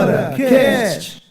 Agora Cast.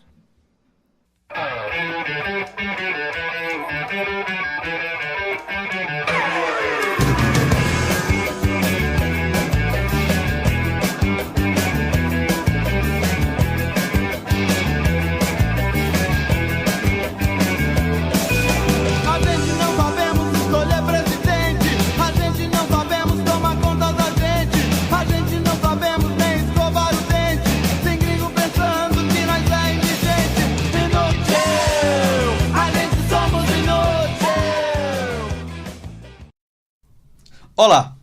Olá,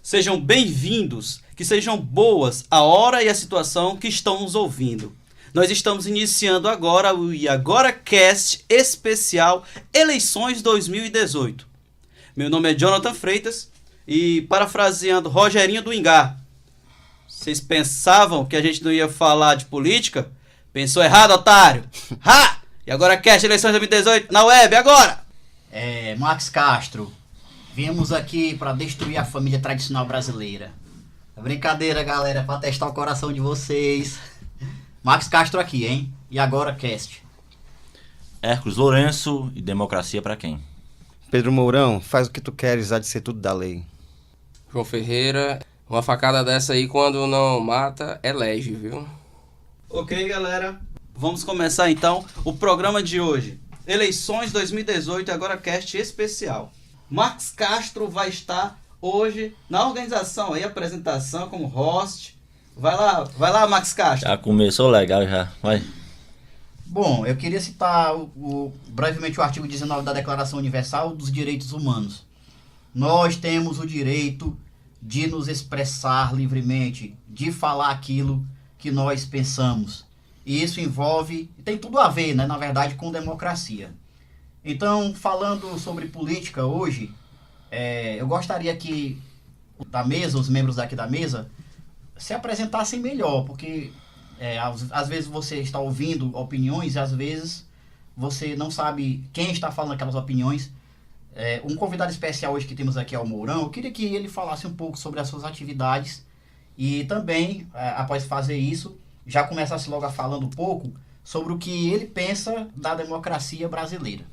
sejam bem-vindos, que sejam boas a hora e a situação que estão nos ouvindo. Nós estamos iniciando agora o Agora Cast especial Eleições 2018. Meu nome é Jonathan Freitas e, parafraseando Rogerinho do Ingá, vocês pensavam que a gente não ia falar de política? Pensou errado, otário! Ha! E Agora Cast Eleições 2018 na web, agora! Max Castro. Viemos aqui para destruir a família tradicional brasileira. É brincadeira, galera, para testar o coração de vocês. Max Castro aqui, hein? E agora, cast. Hércules Lourenço e democracia para quem? Pedro Mourão, faz o que tu queres, há de ser tudo da lei. João Ferreira, uma facada dessa aí, quando não mata, elege, viu? Ok, galera, vamos começar então o programa de hoje. Eleições 2018 Agora Cast especial. Max Castro vai estar hoje na organização, aí, apresentação como host. Vai lá, Max Castro. Já começou legal, já. Vai. Bom, eu queria citar brevemente o artigo 19 da Declaração Universal dos Direitos Humanos. Nós temos o direito de nos expressar livremente, de falar aquilo que nós pensamos. E isso envolve, tem tudo a ver, né, na verdade, com democracia. Então, falando sobre política hoje, eu gostaria que os membros aqui da mesa, se apresentassem melhor, porque às vezes você está ouvindo opiniões e às vezes você não sabe quem está falando aquelas opiniões. Um convidado especial hoje que temos aqui é o Mourão. Eu queria que ele falasse um pouco sobre as suas atividades e também, após fazer isso, já começasse logo falando um pouco sobre o que ele pensa da democracia brasileira.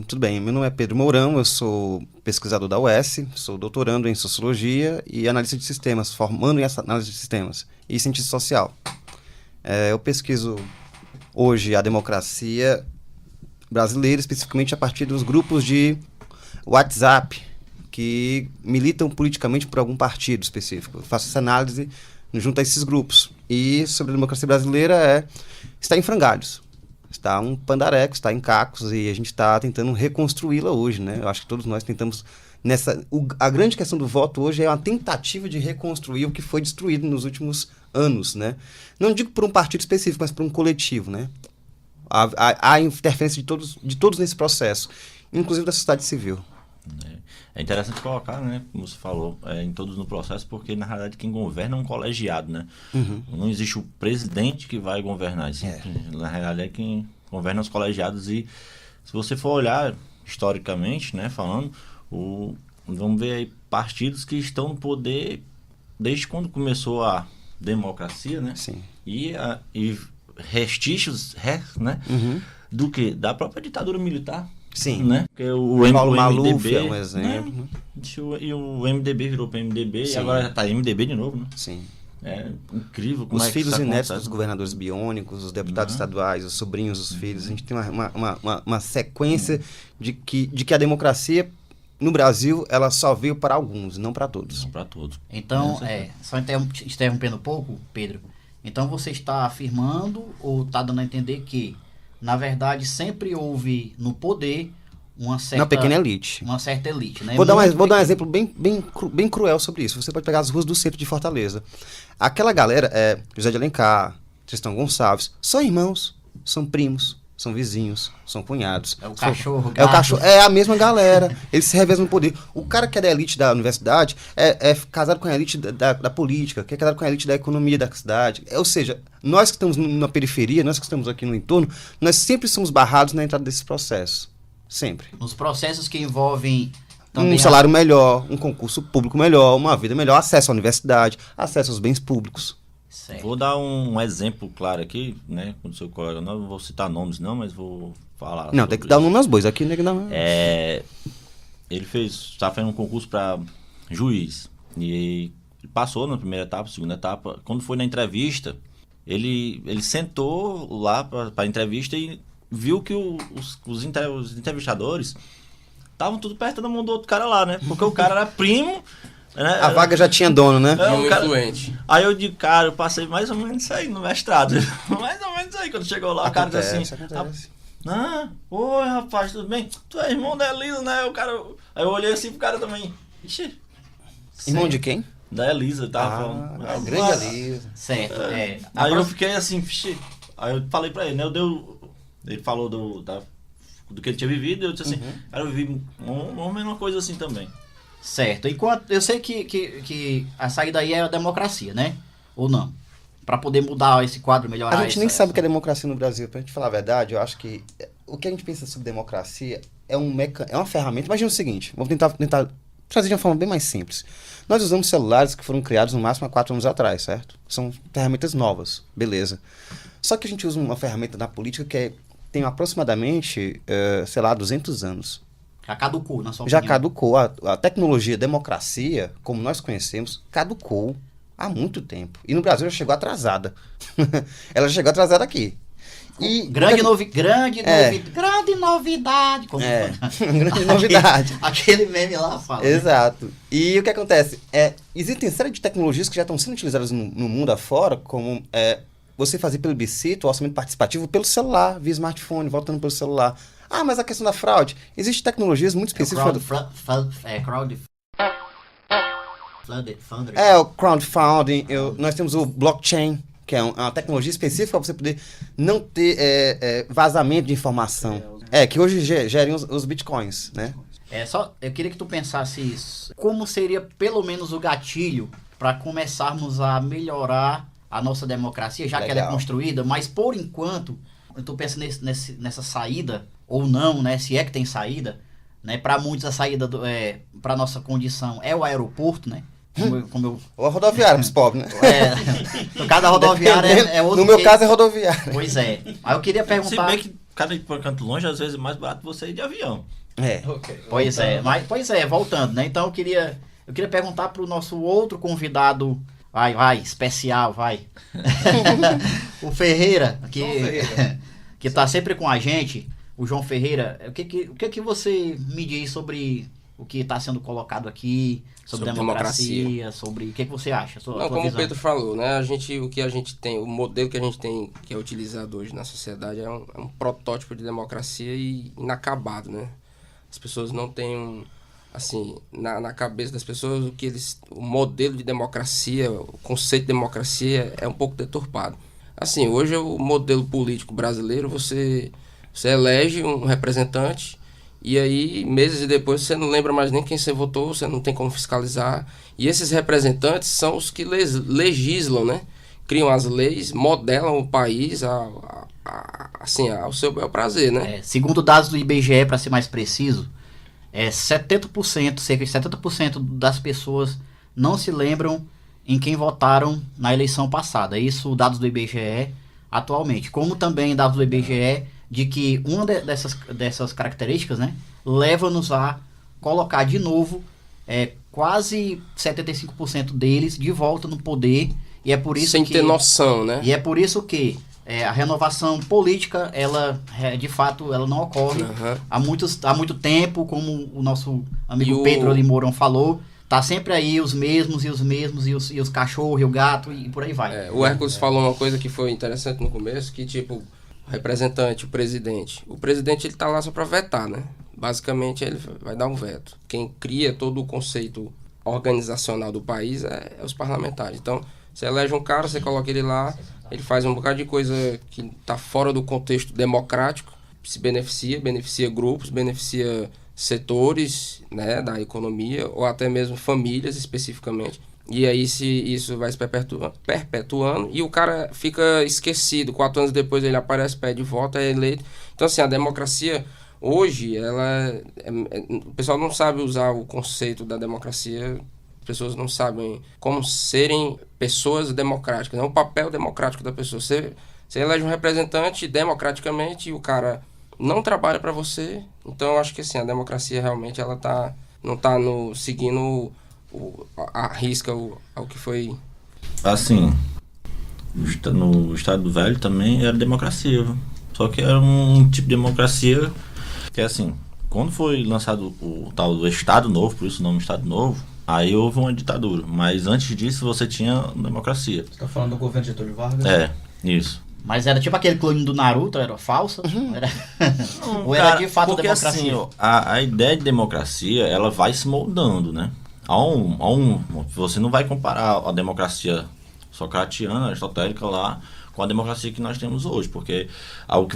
Tudo bem, meu nome é Pedro Mourão, eu sou pesquisador da UES, sou doutorando em Sociologia e analista de sistemas, formando em análise de sistemas e cientista social. Eu pesquiso hoje a democracia brasileira, especificamente a partir dos grupos de WhatsApp, que militam politicamente por algum partido específico. Eu faço essa análise junto a esses grupos. E sobre a democracia brasileira está em frangalhos. Está um pandareco, está em cacos e a gente está tentando reconstruí-la hoje, né? Eu acho que todos nós tentamos a grande questão do voto hoje é uma tentativa de reconstruir o que foi destruído nos últimos anos, né? Não digo por um partido específico, mas por um coletivo, né? Há interferência de todos nesse processo, inclusive da sociedade civil. É interessante colocar, né, como você falou, em todos no processo, porque na realidade quem governa é um colegiado, né? Uhum. Não existe o presidente que vai governar, na realidade é quem governa os colegiados. E se você for olhar historicamente, né, falando, vamos ver aí partidos que estão no poder desde quando começou a democracia, né? Sim. E restícios, né? Uhum. Do que? Da própria ditadura militar. Sim. Né? Porque o Paulo Maluf MDB, é um exemplo. Né? E o MDB virou PMDB. Sim. E agora já está MDB de novo, né? Sim. É incrível como os filhos e netos dos governadores biônicos, os deputados estaduais, os sobrinhos, os filhos. A gente tem uma sequência de que a democracia no Brasil ela só veio para alguns, não para todos. Não para todos. Então, só interrompendo um pouco, Pedro. Então você está afirmando ou está dando a entender que, na verdade, sempre houve no poder uma pequena elite. Uma certa elite, né? Vou dar um exemplo bem cruel sobre isso. Você pode pegar as ruas do centro de Fortaleza. Aquela galera José de Alencar, Tristão Gonçalves, são irmãos, são primos, são vizinhos, são cunhados. É o cachorro. É a mesma galera. Eles se revezam no poder. O cara que é da elite da universidade é casado com a elite da política, que é casado com a elite da economia da cidade. Ou seja, nós que estamos na periferia, nós que estamos aqui no entorno, nós sempre somos barrados na entrada desses processos. Sempre. Nos processos que envolvem um salário melhor, um concurso público melhor, uma vida melhor, acesso à universidade, acesso aos bens públicos. Certo. Vou dar um exemplo claro aqui, né, com o seu colega, não vou citar nomes não, mas vou falar. Não, tem que dar o nome aos bois, aqui tem que dar Ele estava fazendo um concurso para juiz e passou na primeira etapa, segunda etapa. Quando foi na entrevista, ele sentou lá para a entrevista e viu que os entrevistadores estavam tudo perto da mão do outro cara lá, né? Porque o cara era primo, né? A vaga já tinha dono, né? E um influente. Aí eu digo, cara, eu passei mais ou menos isso aí no mestrado. Mais ou menos isso aí. Quando chegou lá, o cara disse assim... Acontece. Oi, rapaz, tudo bem? Tu é irmão da Elisa, né? O cara... Aí eu olhei assim pro cara também. Ixi. Irmão de quem? Da Elisa, tava falando. A grande Elisa. Certo. Aí eu fiquei assim, vixi. Aí eu falei pra ele, né? Ele falou do que ele tinha vivido, e eu disse assim, cara, eu vivi uma coisa assim também. Certo. Enquanto eu sei que a saída aí é a democracia, né? Ou não? Para poder mudar esse quadro, melhorar A gente nem sabe o que é democracia no Brasil. Pra gente falar a verdade, eu acho que o que a gente pensa sobre democracia é uma ferramenta. Imagina o seguinte, vamos tentar trazer de uma forma bem mais simples. Nós usamos celulares que foram criados no máximo há 4 anos atrás, certo? São ferramentas novas, beleza. Só que a gente usa uma ferramenta na política que tem aproximadamente, 200 anos. Já caducou, na sua Já opinião. caducou. A tecnologia democracia, como nós conhecemos, caducou há muito tempo. E no Brasil já chegou atrasada. Ela já chegou atrasada aqui. E Grande novidade. Como grande novidade. Aquele meme lá fala. Né? Exato. E o que acontece? Existem série de tecnologias que já estão sendo utilizadas no mundo afora, como você fazer plebiscito, orçamento participativo pelo celular, via smartphone, voltando pelo celular. Ah, mas a questão da fraude. Existem tecnologias muito específicas. O crowdfunding. Nós temos o blockchain, que é uma tecnologia específica para você poder não ter vazamento de informação. Que hoje gerem os bitcoins, né? Eu queria que tu pensasse isso. Como seria pelo menos o gatilho para começarmos a melhorar a nossa democracia, já que ela é construída, mas por enquanto, eu tô pensando nessa saída, ou não, né? Se é que tem saída, né? Para muitos a saída para nossa condição é o aeroporto, né? Ou a rodoviária para os pobres, né? No caso da rodoviária é outro. No meu caso é rodoviária. Pois é. Aí eu queria perguntar. Se bem que cada por canto longe, às vezes é mais barato você ir de avião. Okay, pois voltando, né? Então eu queria perguntar pro nosso outro convidado, especial, o Ferreira, que tá sempre com a gente, o João Ferreira. O que você me diz sobre o que está sendo colocado aqui, sobre democracia, sobre o que você acha? Como visão. O Pedro falou, né? O modelo que a gente tem, que é utilizado hoje na sociedade, é um protótipo de democracia e inacabado, né? As pessoas não têm, assim, na cabeça das pessoas, o modelo de democracia, o conceito de democracia é um pouco deturpado. Assim, hoje o modelo político brasileiro, você elege um representante e aí, meses depois, você não lembra mais nem quem você votou, você não tem como fiscalizar. E esses representantes são os que legislam, né? Criam as leis, modelam o país ao seu bel prazer, né? Segundo dados do IBGE, para ser mais preciso, 70%, cerca de 70% das pessoas não se lembram em quem votaram na eleição passada. Isso, dados do IBGE atualmente. Como também dados do IBGE de que uma dessas características, né, leva-nos a colocar de novo quase 75% deles de volta no poder, e é por isso sem ter noção, né? E é por isso que a renovação política, ela de fato ela não ocorre há muito tempo, como o nosso amigo Pedro ali Mourão falou. Tá sempre aí os mesmos, e os cachorros, e o gato, e por aí vai. O Hércules falou uma coisa que foi interessante no começo, que tipo, o representante, o presidente ele tá lá só para vetar, né? Basicamente ele vai dar um veto. Quem cria todo o conceito organizacional do país é os parlamentares. Então, você elege um cara, você coloca ele lá, ele faz um bocado de coisa que tá fora do contexto democrático, se beneficia grupos, beneficia setores, né, da economia, ou até mesmo famílias especificamente. E aí isso vai se perpetuando e o cara fica esquecido. 4 anos depois ele aparece, pede voto, é eleito. Então, assim, a democracia hoje, o pessoal não sabe usar o conceito da democracia, as pessoas não sabem como serem pessoas democráticas, é o papel democrático da pessoa. Você elege um representante democraticamente e o cara não trabalha para você. Então eu acho que assim, a democracia realmente ela não tá seguindo a risca ao que foi. Assim, no Estado Velho também era democracia, viu? Só que era um tipo de democracia que assim, quando foi lançado o tal do Estado Novo, por isso o nome Estado Novo, aí houve uma ditadura. Mas antes disso você tinha democracia. Você tá falando do governo de Getúlio Vargas? É, isso. Mas era tipo aquele clone do Naruto, era falsa? Era... Ou era de fato porque democracia? assim, ó, a ideia de democracia, ela vai se moldando, né? Você não vai comparar a democracia socratiana, aristotélica lá, com a democracia que nós temos hoje, porque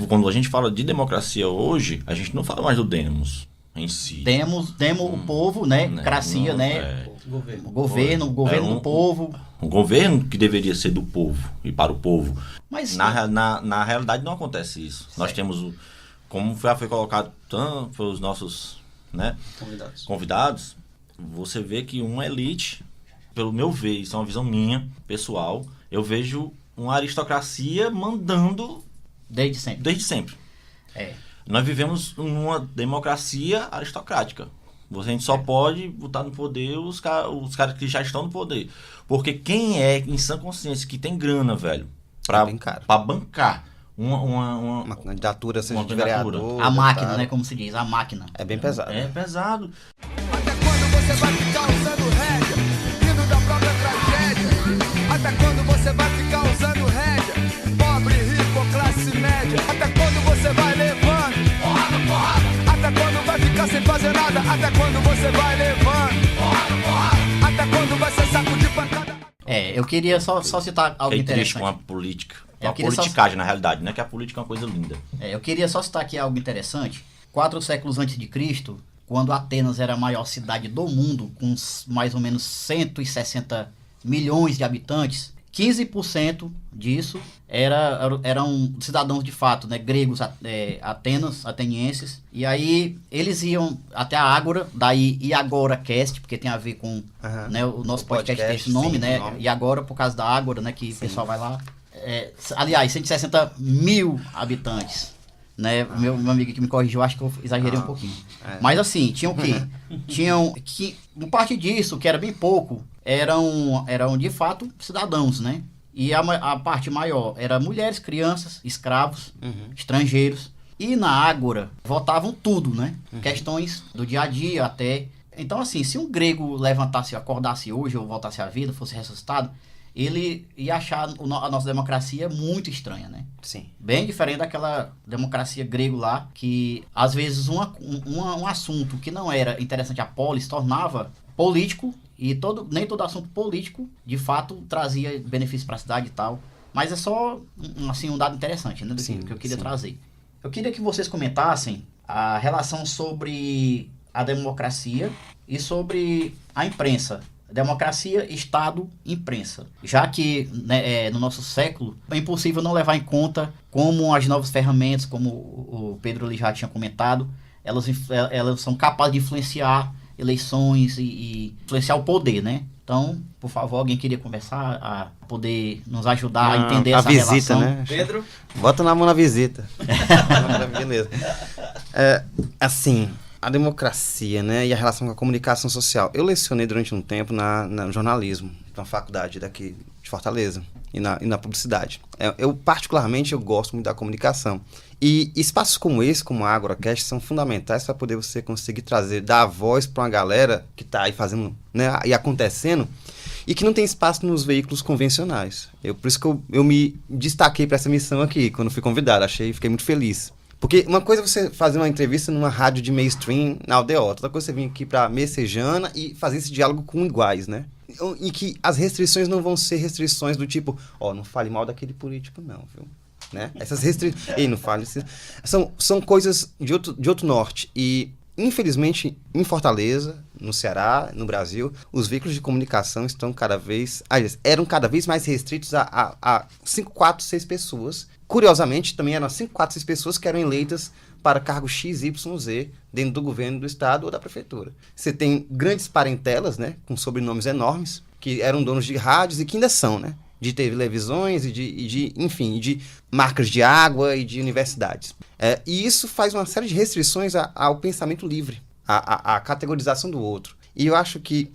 quando a gente fala de democracia hoje, a gente não fala mais do demos em si. Demos o povo, né? Cracia, né? Governo. Governo do povo. Um governo que deveria ser do povo e para o povo. Mas Na realidade não acontece isso. Nós temos, como já foi colocado tanto pelos nossos, né, convidados, você vê que uma elite, pelo meu ver, isso é uma visão minha, pessoal, eu vejo uma aristocracia mandando desde sempre. Desde sempre. Nós vivemos numa democracia aristocrática. A gente só pode botar no poder os caras que já estão no poder. Porque quem é em sã consciência que tem grana, velho, pra bancar uma candidatura, seja uma de candidatura. vereador. A máquina, né? Como se diz, a máquina. É bem pesado. É pesado. Até quando você vai ficar usando rédea, rindo da própria tragédia? Até quando você vai ficar usando rédea, pobre, rico ou classe média? Até quando você vai levando porrada, porrada? Até quando vai ficar sem fazer nada? Até quando você vai levando porrada, porrada? Até quando vai ser saco de pancada? Eu queria só citar algo É triste interessante. com a política. Eu A queria só- politicagem, na realidade, né? Que a política é uma coisa linda. Eu queria só citar aqui algo interessante. 4 séculos antes de Cristo, quando Atenas era a maior cidade do mundo, com mais ou menos 160 milhões de habitantes, 15% disso eram cidadãos de fato, né, gregos, atenienses. E aí eles iam até a Ágora, daí e agora cast, porque tem a ver com né, o nosso podcast tem esse nome, sim, né? nome. E agora por causa da Ágora, né, que o pessoal vai lá. Aliás, 160 mil habitantes. Né? Meu amigo que me corrigiu, acho que eu exagerei um pouquinho. Mas assim, tinham o quê? Tinham que, uma parte disso, que era bem pouco, eram de fato cidadãos, né? E a parte maior era mulheres, crianças, escravos, estrangeiros. E na Ágora votavam tudo, né? Questões do dia a dia até. Então assim, se um grego levantasse, acordasse hoje ou voltasse à vida, fosse ressuscitado, ele ia achar a nossa democracia muito estranha, né? Sim. Bem diferente daquela democracia grego lá, que às vezes um assunto que não era interessante a polis tornava político, e nem todo assunto político, de fato, trazia benefício para a cidade e tal. Mas é só um dado interessante, né? Que eu queria trazer. Eu queria que vocês comentassem a relação sobre a democracia e sobre a imprensa. Democracia, Estado, imprensa. Já que né, no nosso século é impossível não levar em conta como as novas ferramentas, como o Pedro ali já tinha comentado, elas são capazes de influenciar eleições e influenciar o poder, né? Então, por favor, alguém queria começar a poder nos ajudar a entender essa visita, relação? né? Pedro? Bota na mão na visita. Beleza. Assim, a democracia, né, e a relação com a comunicação social. Eu lecionei durante um tempo no jornalismo, na faculdade daqui de Fortaleza, e na publicidade. Eu particularmente, gosto muito da comunicação. E espaços como esse, como a AgoraCast, são fundamentais para poder você conseguir dar voz para uma galera que está aí fazendo, né, e acontecendo, e que não tem espaço nos veículos convencionais. Por isso que eu me destaquei para essa missão aqui, quando fui convidado. Fiquei muito feliz. Porque uma coisa é você fazer uma entrevista numa rádio de mainstream na aldeota, outra coisa é você vir aqui para Messejana e fazer esse diálogo com iguais, né? Em que as restrições não vão ser restrições do tipo, não fale mal daquele político não, viu? Né? Essas restrições... Ei, não fale... São coisas de outro norte. E, infelizmente, em Fortaleza, no Ceará, no Brasil, os veículos de comunicação eram cada vez mais restritos a 5, 4, 6 pessoas. Curiosamente, também eram 5, 4, 6 pessoas que eram eleitas para cargos X, Y, Z dentro do governo do estado ou da prefeitura. Você tem grandes parentelas, né, com sobrenomes enormes, que eram donos de rádios e que ainda são, né? De televisões enfim, de marcas de água e de universidades. E isso faz uma série de restrições ao pensamento livre, à categorização do outro. E eu acho que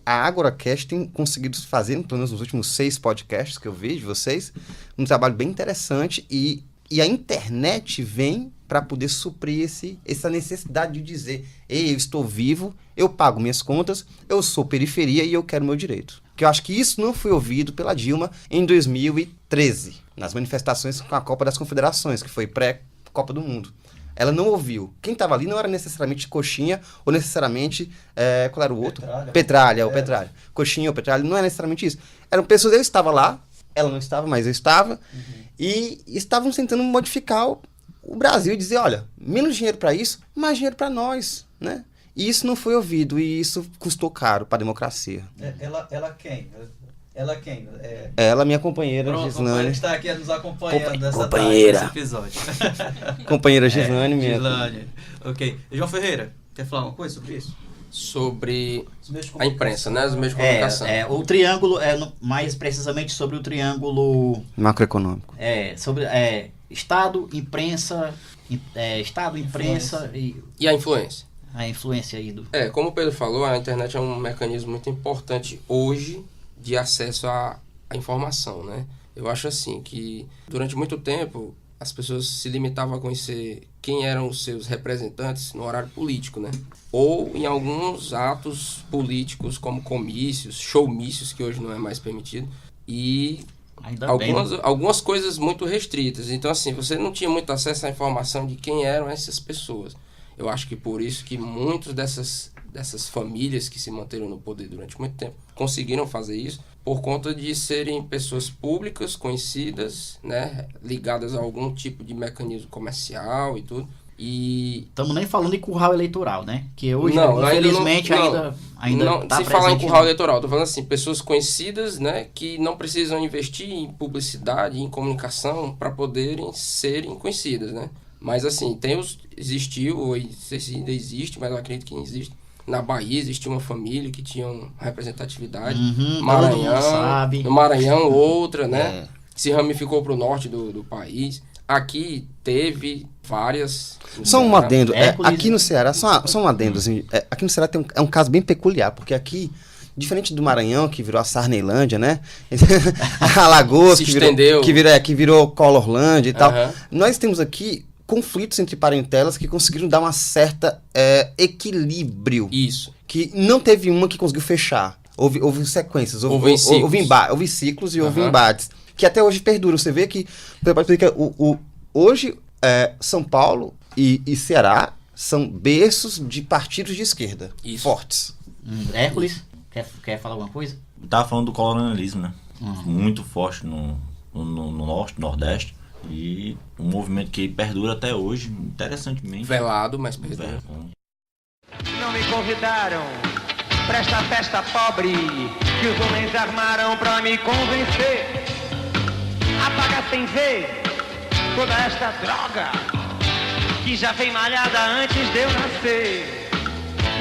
a AgoraCast tem conseguido fazer, pelo menos nos últimos 6 podcasts que eu vi de vocês, um trabalho bem interessante e a internet vem para poder suprir essa necessidade de dizer: ei, eu estou vivo, eu pago minhas contas, eu sou periferia e eu quero meu direito. Porque eu acho que isso não foi ouvido pela Dilma em 2013, nas manifestações com a Copa das Confederações, que foi pré-Copa do Mundo. Ela não ouviu. Quem estava ali não era necessariamente Coxinha ou necessariamente... qual era o outro? Petralha. Petralha. Coxinha ou Petralha, não é necessariamente isso. Eram pessoas, eu estava lá, ela não estava, mas eu estava, e estavam tentando modificar o Brasil e dizer: olha, menos dinheiro para isso, mais dinheiro para nós, né? E isso não foi ouvido, e isso custou caro para a democracia. Ela quem? Ela quem? Ela, minha companheira, Pronto, Gislane. está aqui nos acompanhando nessa companheira. tarde, nesse episódio. Companheira Gislane, minha. Gislane. Ok. João Ferreira, quer falar alguma coisa sobre isso? Sobre a imprensa, né? Os meios de comunicação. O triângulo, mais precisamente sobre o triângulo... Macroeconômico. Sobre Estado, imprensa... Estado, imprensa E a influência. a influência aí do... Como o Pedro falou, a internet é um mecanismo muito importante hoje de acesso à informação, né? Eu acho assim que durante muito tempo as pessoas se limitavam a conhecer quem eram os seus representantes no horário político, né? Ou em alguns atos políticos como comícios, showmícios, que hoje não é mais permitido, e algumas coisas muito restritas. Então, assim, você não tinha muito acesso à informação de quem eram essas pessoas. Eu acho que por isso que muitas dessas famílias que se manteram no poder durante muito tempo conseguiram fazer isso por conta de serem pessoas públicas, conhecidas, né, ligadas a algum tipo de mecanismo comercial e tudo. E estamos nem falando em curral eleitoral, né? Que hoje, infelizmente, ainda não tá se falar em presente, curral eleitoral, tô falando assim, pessoas conhecidas, né, que não precisam investir em publicidade, em comunicação para poderem serem conhecidas, né? Mas assim, existiu, ou não sei se ainda existe, mas eu acredito que existe. Na Bahia existia uma família que tinha uma representatividade. No Maranhão, outra, né? Se ramificou para o norte do país. Aqui teve várias... Só um adendo. Aqui no Ceará, só um adendo. Assim, aqui no Ceará é um caso bem peculiar, porque aqui, diferente do Maranhão, que virou a Sarneilândia, né? Alagoas, que virou Colorlândia e tal. Nós temos aqui conflitos entre parentelas que conseguiram dar uma certa equilíbrio. Isso. Que não teve uma que conseguiu fechar. Houve sequências, houve ciclos e houve embates. Que até hoje perduram. Você vê que hoje São Paulo e Ceará são berços de partidos de esquerda. Isso. Fortes. Hércules, quer falar alguma coisa? Tava falando do colonialismo, né? Muito forte no norte, nordeste. E um movimento que perdura até hoje, interessantemente. Velado, mas perdura. Não me convidaram pra esta festa pobre que os homens armaram pra me convencer. Apaga sem ver toda esta droga que já vem malhada antes de eu nascer.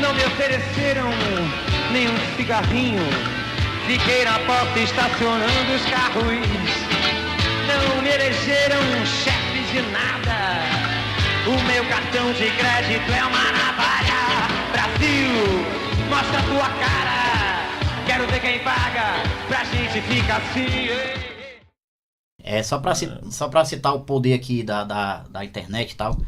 Não me ofereceram nenhum cigarrinho, fiquei na porta estacionando os carros. Não me elegeram chefe de nada, o meu cartão de crédito é uma navalha. Brasil, mostra a tua cara, quero ver quem paga, pra gente ficar assim. Só pra citar o poder aqui da internet e tal,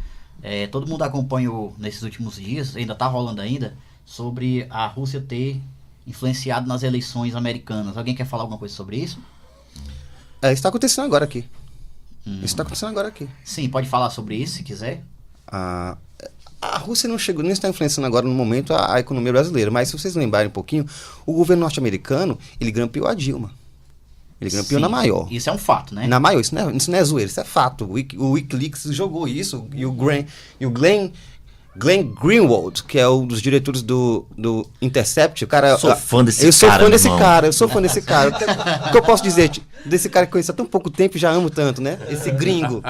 todo mundo acompanhou nesses últimos dias, ainda tá rolando ainda, sobre a Rússia ter influenciado nas eleições americanas. Alguém quer falar alguma coisa sobre isso? Isso está acontecendo agora aqui. Isso está acontecendo agora aqui. Sim, pode falar sobre isso se quiser. A Rússia não está influenciando agora no momento a economia brasileira, mas se vocês lembrarem um pouquinho, o governo norte-americano, ele grampeou a Dilma. Ele grampeou na maior. Isso é um fato, né? Na maior, isso não é zoeira, isso é fato. O Wikileaks jogou isso, e o Glenn Glenn Greenwald, que é um dos diretores do Intercept. O cara, Eu sou fã desse eu sou cara, fã desse meu cara, eu sou fã desse cara. O que eu posso dizer desse cara que conheço há tão pouco tempo e já amo tanto, né? Esse gringo.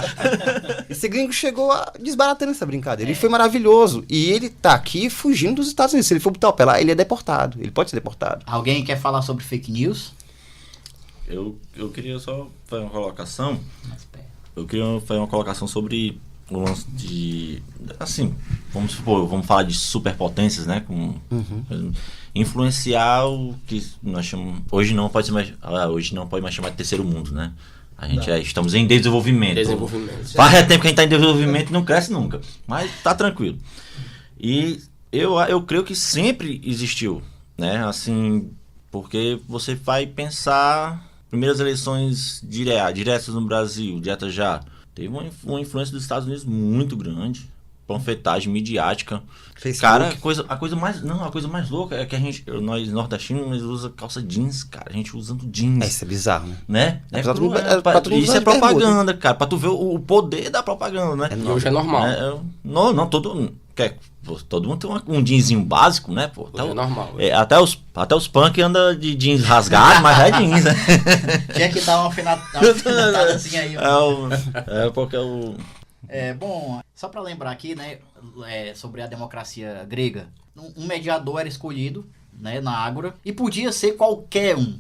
Esse gringo chegou desbaratando essa brincadeira. Ele foi maravilhoso. E ele tá aqui fugindo dos Estados Unidos. Se ele for botar o pé lá, ele é deportado. Ele pode ser deportado. Alguém quer falar sobre fake news? Eu queria só fazer uma colocação. Eu queria fazer uma colocação sobre o lance de... Assim, vamos supor, vamos falar de superpotências, né? Influenciar o que nós chamamos... Hoje não pode mais chamar de terceiro mundo, né? A gente estamos em desenvolvimento. Faz tempo que a gente está em desenvolvimento e não cresce nunca. Mas tá tranquilo. E eu creio que sempre existiu, né? Assim, porque você vai pensar... Primeiras eleições diretas no Brasil, diretas já. Teve uma influência dos Estados Unidos muito grande. Panfletagem midiática. Facebook. Cara, a coisa mais louca é que nós nordestinos usa calça jeans, cara. A gente usando jeans. Isso é bizarro, né? Né? Pra todo mundo Isso é propaganda, cara. Pra tu ver o poder da propaganda, né? E hoje é normal. Todo mundo tem um jeansinho básico, né, pô? Hoje é normal. Até os punk andam de jeans rasgados, mas é jeans, né? Tinha que dar uma afinadazinha aí. Porque o... Bom, só para lembrar aqui, né, sobre a democracia grega, um mediador era escolhido, né, na Ágora, e podia ser qualquer um,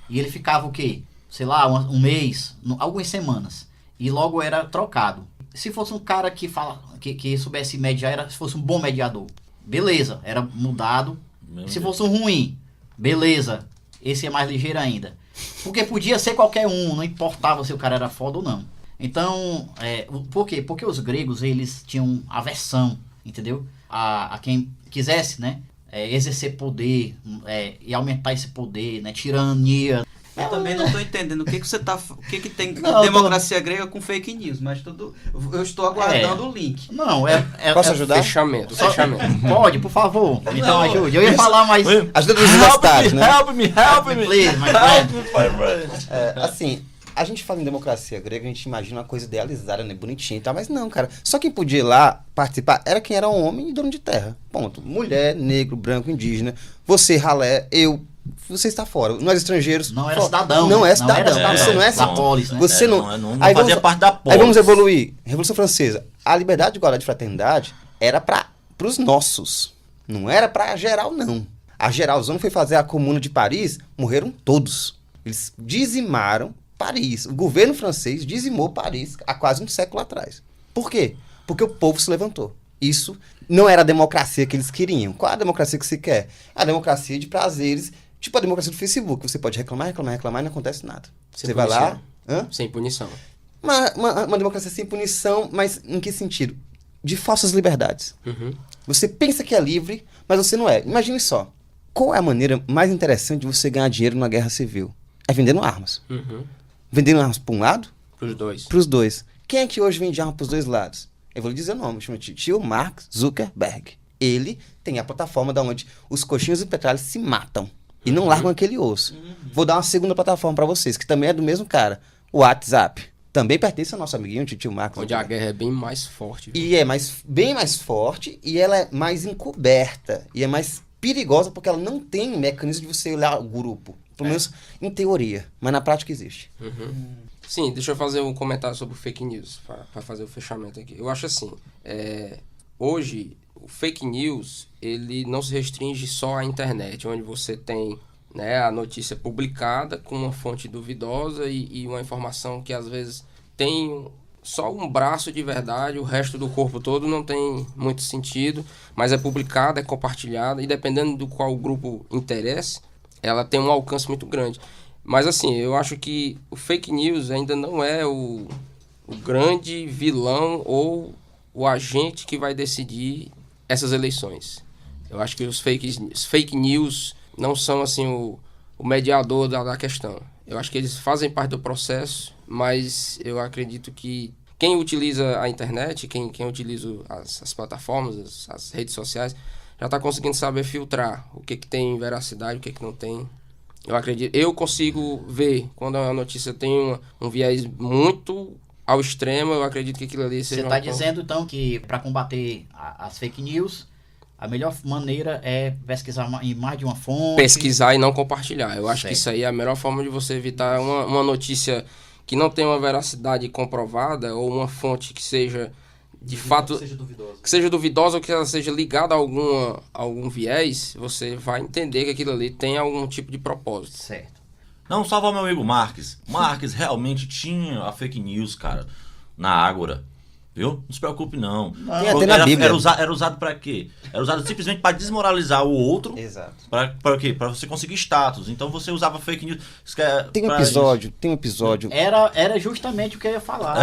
e ele ficava o quê? Sei lá, um mês, algumas semanas, e logo era trocado. Se fosse um cara que soubesse mediar, se fosse um bom mediador, beleza, era mudado. Se fosse um ruim, beleza, esse é mais ligeiro ainda. Porque podia ser qualquer um, não importava se o cara era foda ou não. Então, por quê? Porque os gregos, eles tinham aversão, entendeu? A quem quisesse, né, exercer poder e aumentar esse poder, né, tirania. Eu também não estou entendendo o que tem democracia grega com fake news, mas eu estou aguardando o link. Não, Posso ajudar? Fechamento. Pode, por favor. Então ajude. Eu ia falar, mas... Ajuda dos universitários, né? Help me! Please, my friend. Assim, a gente fala em democracia grega, a gente imagina uma coisa idealizada, né? Bonitinha e tal, mas não, cara. Só quem podia ir lá participar era quem era homem e dono de terra. Ponto. Mulher, negro, branco, indígena, você, ralé, você está fora. Nós estrangeiros... Não era cidadão. Não né? é cidadão. Você não é da polis, né? Você não Não fazia parte da polis. Aí vamos evoluir. Revolução Francesa. A liberdade, igualdade e fraternidade era para os nossos. Não era para geral, não. A geralzona foi fazer a Comuna de Paris, morreram todos. Eles dizimaram Paris. O governo francês dizimou Paris há quase um século atrás. Por quê? Porque o povo se levantou. Isso não era a democracia que eles queriam. Qual é a democracia que se quer? A democracia de prazeres, tipo a democracia do Facebook. Você pode reclamar e não acontece nada. Você vai lá... Sem punição. Uma democracia sem punição, mas em que sentido? De falsas liberdades. Você pensa que é livre, mas você não é. Imagine só. Qual é a maneira mais interessante de você ganhar dinheiro numa guerra civil? É vendendo armas. Vendendo armas para um lado? Para os dois. Para os dois. Quem é que hoje vende arma para os dois lados? Eu vou lhe dizer o nome. Chama tio Mark Zuckerberg. Ele tem a plataforma da onde os coxinhos e petralhas se matam. E não largam aquele osso. Vou dar uma segunda plataforma para vocês, que também é do mesmo cara. O WhatsApp. Também pertence ao nosso amiguinho, tio Mark Onde a guerra é bem mais forte. Viu? E é bem mais forte, e ela é mais encoberta. E é mais perigosa, porque ela não tem mecanismo de você olhar o grupo. Pelo menos em teoria. Mas na prática existe. Sim, deixa eu fazer um comentário sobre o fake news, para fazer o fechamento aqui. Eu acho assim, hoje, o fake news, ele não se restringe só à internet, onde você tem, né, a notícia publicada com uma fonte duvidosa e uma informação que às vezes tem só um braço de verdade, o resto do corpo todo não tem muito sentido, mas é publicada, é compartilhada, e dependendo do qual grupo interessa, ela tem um alcance muito grande. Mas assim, eu acho que o fake news ainda não é o grande vilão ou o agente que vai decidir essas eleições. Eu acho que os fake news não são assim o mediador da questão. Eu acho que eles fazem parte do processo, mas eu acredito que quem utiliza a internet, quem utiliza as plataformas, as redes sociais, já está conseguindo saber filtrar o que tem veracidade, o que não tem. Eu consigo ver quando a notícia tem um viés muito ao extremo, eu acredito que aquilo ali Você seja está uma forma- dizendo, então, que para combater as fake news, a melhor maneira é pesquisar em mais de uma fonte. pesquisar e não compartilhar. Eu acho Certo. que isso aí é a melhor forma de você evitar uma notícia que não tem uma veracidade comprovada ou uma fonte que seja de fato que seja duvidosa ou que ela seja ligada a algum viés. Você vai entender que aquilo ali tem algum tipo de propósito. Certo. Não, salva meu amigo Marques. Marques realmente tinha a fake news, cara, na Ágora. Viu? Não se preocupe, não. Tem até na Bíblia. Era usado pra quê? Era usado simplesmente pra desmoralizar o outro. Exato. Pra quê? Pra você conseguir status. Então você usava fake news. Tem um pra episódio. Era justamente o que eu ia falar.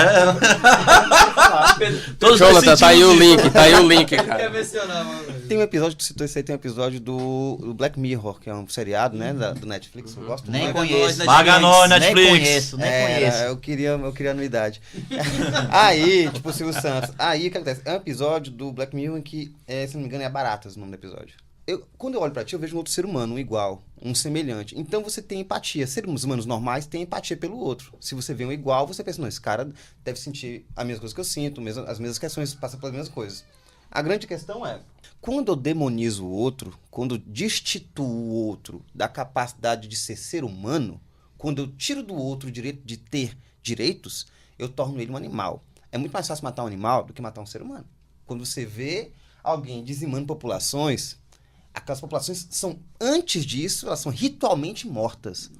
Todos Jonathan, nós tá aí o sentimos link, tá aí o link, Quer cara. mencionar, mano? Tem um episódio, tu citou isso aí, tem um episódio do Black Mirror, que é um seriado, né, do Netflix, eu gosto Nem muito. conheço. Paga nós, Nem Netflix. conheço, nem conheço. Eu queria anuidade. Aí, tipo, o Silvio Santos. Aí, o que acontece? É um episódio do Black Mirror em que, se não me engano, é Baratas o nome do episódio. Quando eu olho pra ti, eu vejo um outro ser humano, um igual, um semelhante. Então você tem empatia. Seres humanos normais têm empatia pelo outro. Se você vê um igual, você pensa, não, esse cara deve sentir a mesma coisa que eu sinto, as mesmas questões, passa pelas mesmas coisas. A grande questão é, quando eu demonizo o outro, quando eu destituo o outro da capacidade de ser humano, quando eu tiro do outro o direito de ter direitos, eu torno ele um animal. É muito mais fácil matar um animal do que matar um ser humano. Quando você vê alguém dizimando populações, aquelas populações são, antes disso, elas são ritualmente mortas.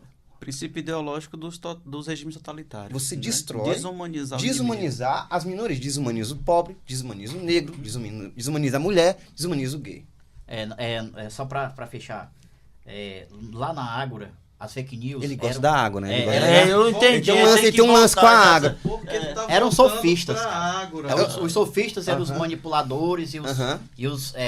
Princípio ideológico dos regimes totalitários. Você né? Desumanizar as minorias, desumaniza o pobre, desumaniza o negro, desumaniza a mulher, desumaniza o gay. Só pra fechar, lá na Ágora, as fake news... Ele gosta da água, né? Ele gosta da- eu entendi. Ele tem um lance com a água. Eram sofistas. Ágora. Os sofistas eram os manipuladores e os Não,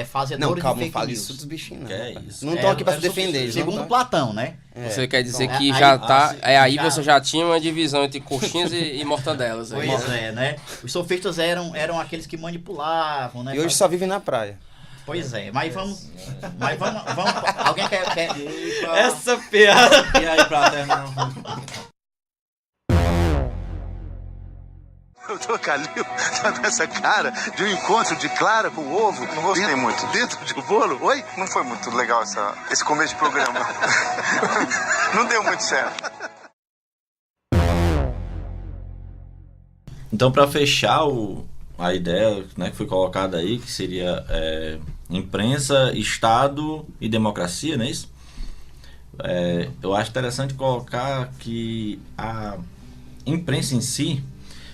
fazedores calma, de não fake fala news. isso dos bichinhos, não. Que é rapaz. isso? Não estão aqui pra se Eram defender. eles Segundo não tão- Platão, né? Você quer dizer Então, que aí- já tá. Aí já- você já tinha uma divisão entre coxinhas e mortadelas. Aí. Pois é, né? Os sofistas eram aqueles que manipulavam, né? E hoje só vivem na praia. Pois é, mas vamos... Alguém quer... Essa piada. E aí, pra terminar? O Dr. Calil tá com essa cara de um encontro de Clara com ovo. Não gostei muito. Dentro de um bolo? Oi? Não foi muito legal esse começo de programa. Não deu muito certo. Então, para fechar a ideia, né, que foi colocada aí, que seria imprensa, Estado e democracia, não é isso? Eu acho interessante colocar que a imprensa em si,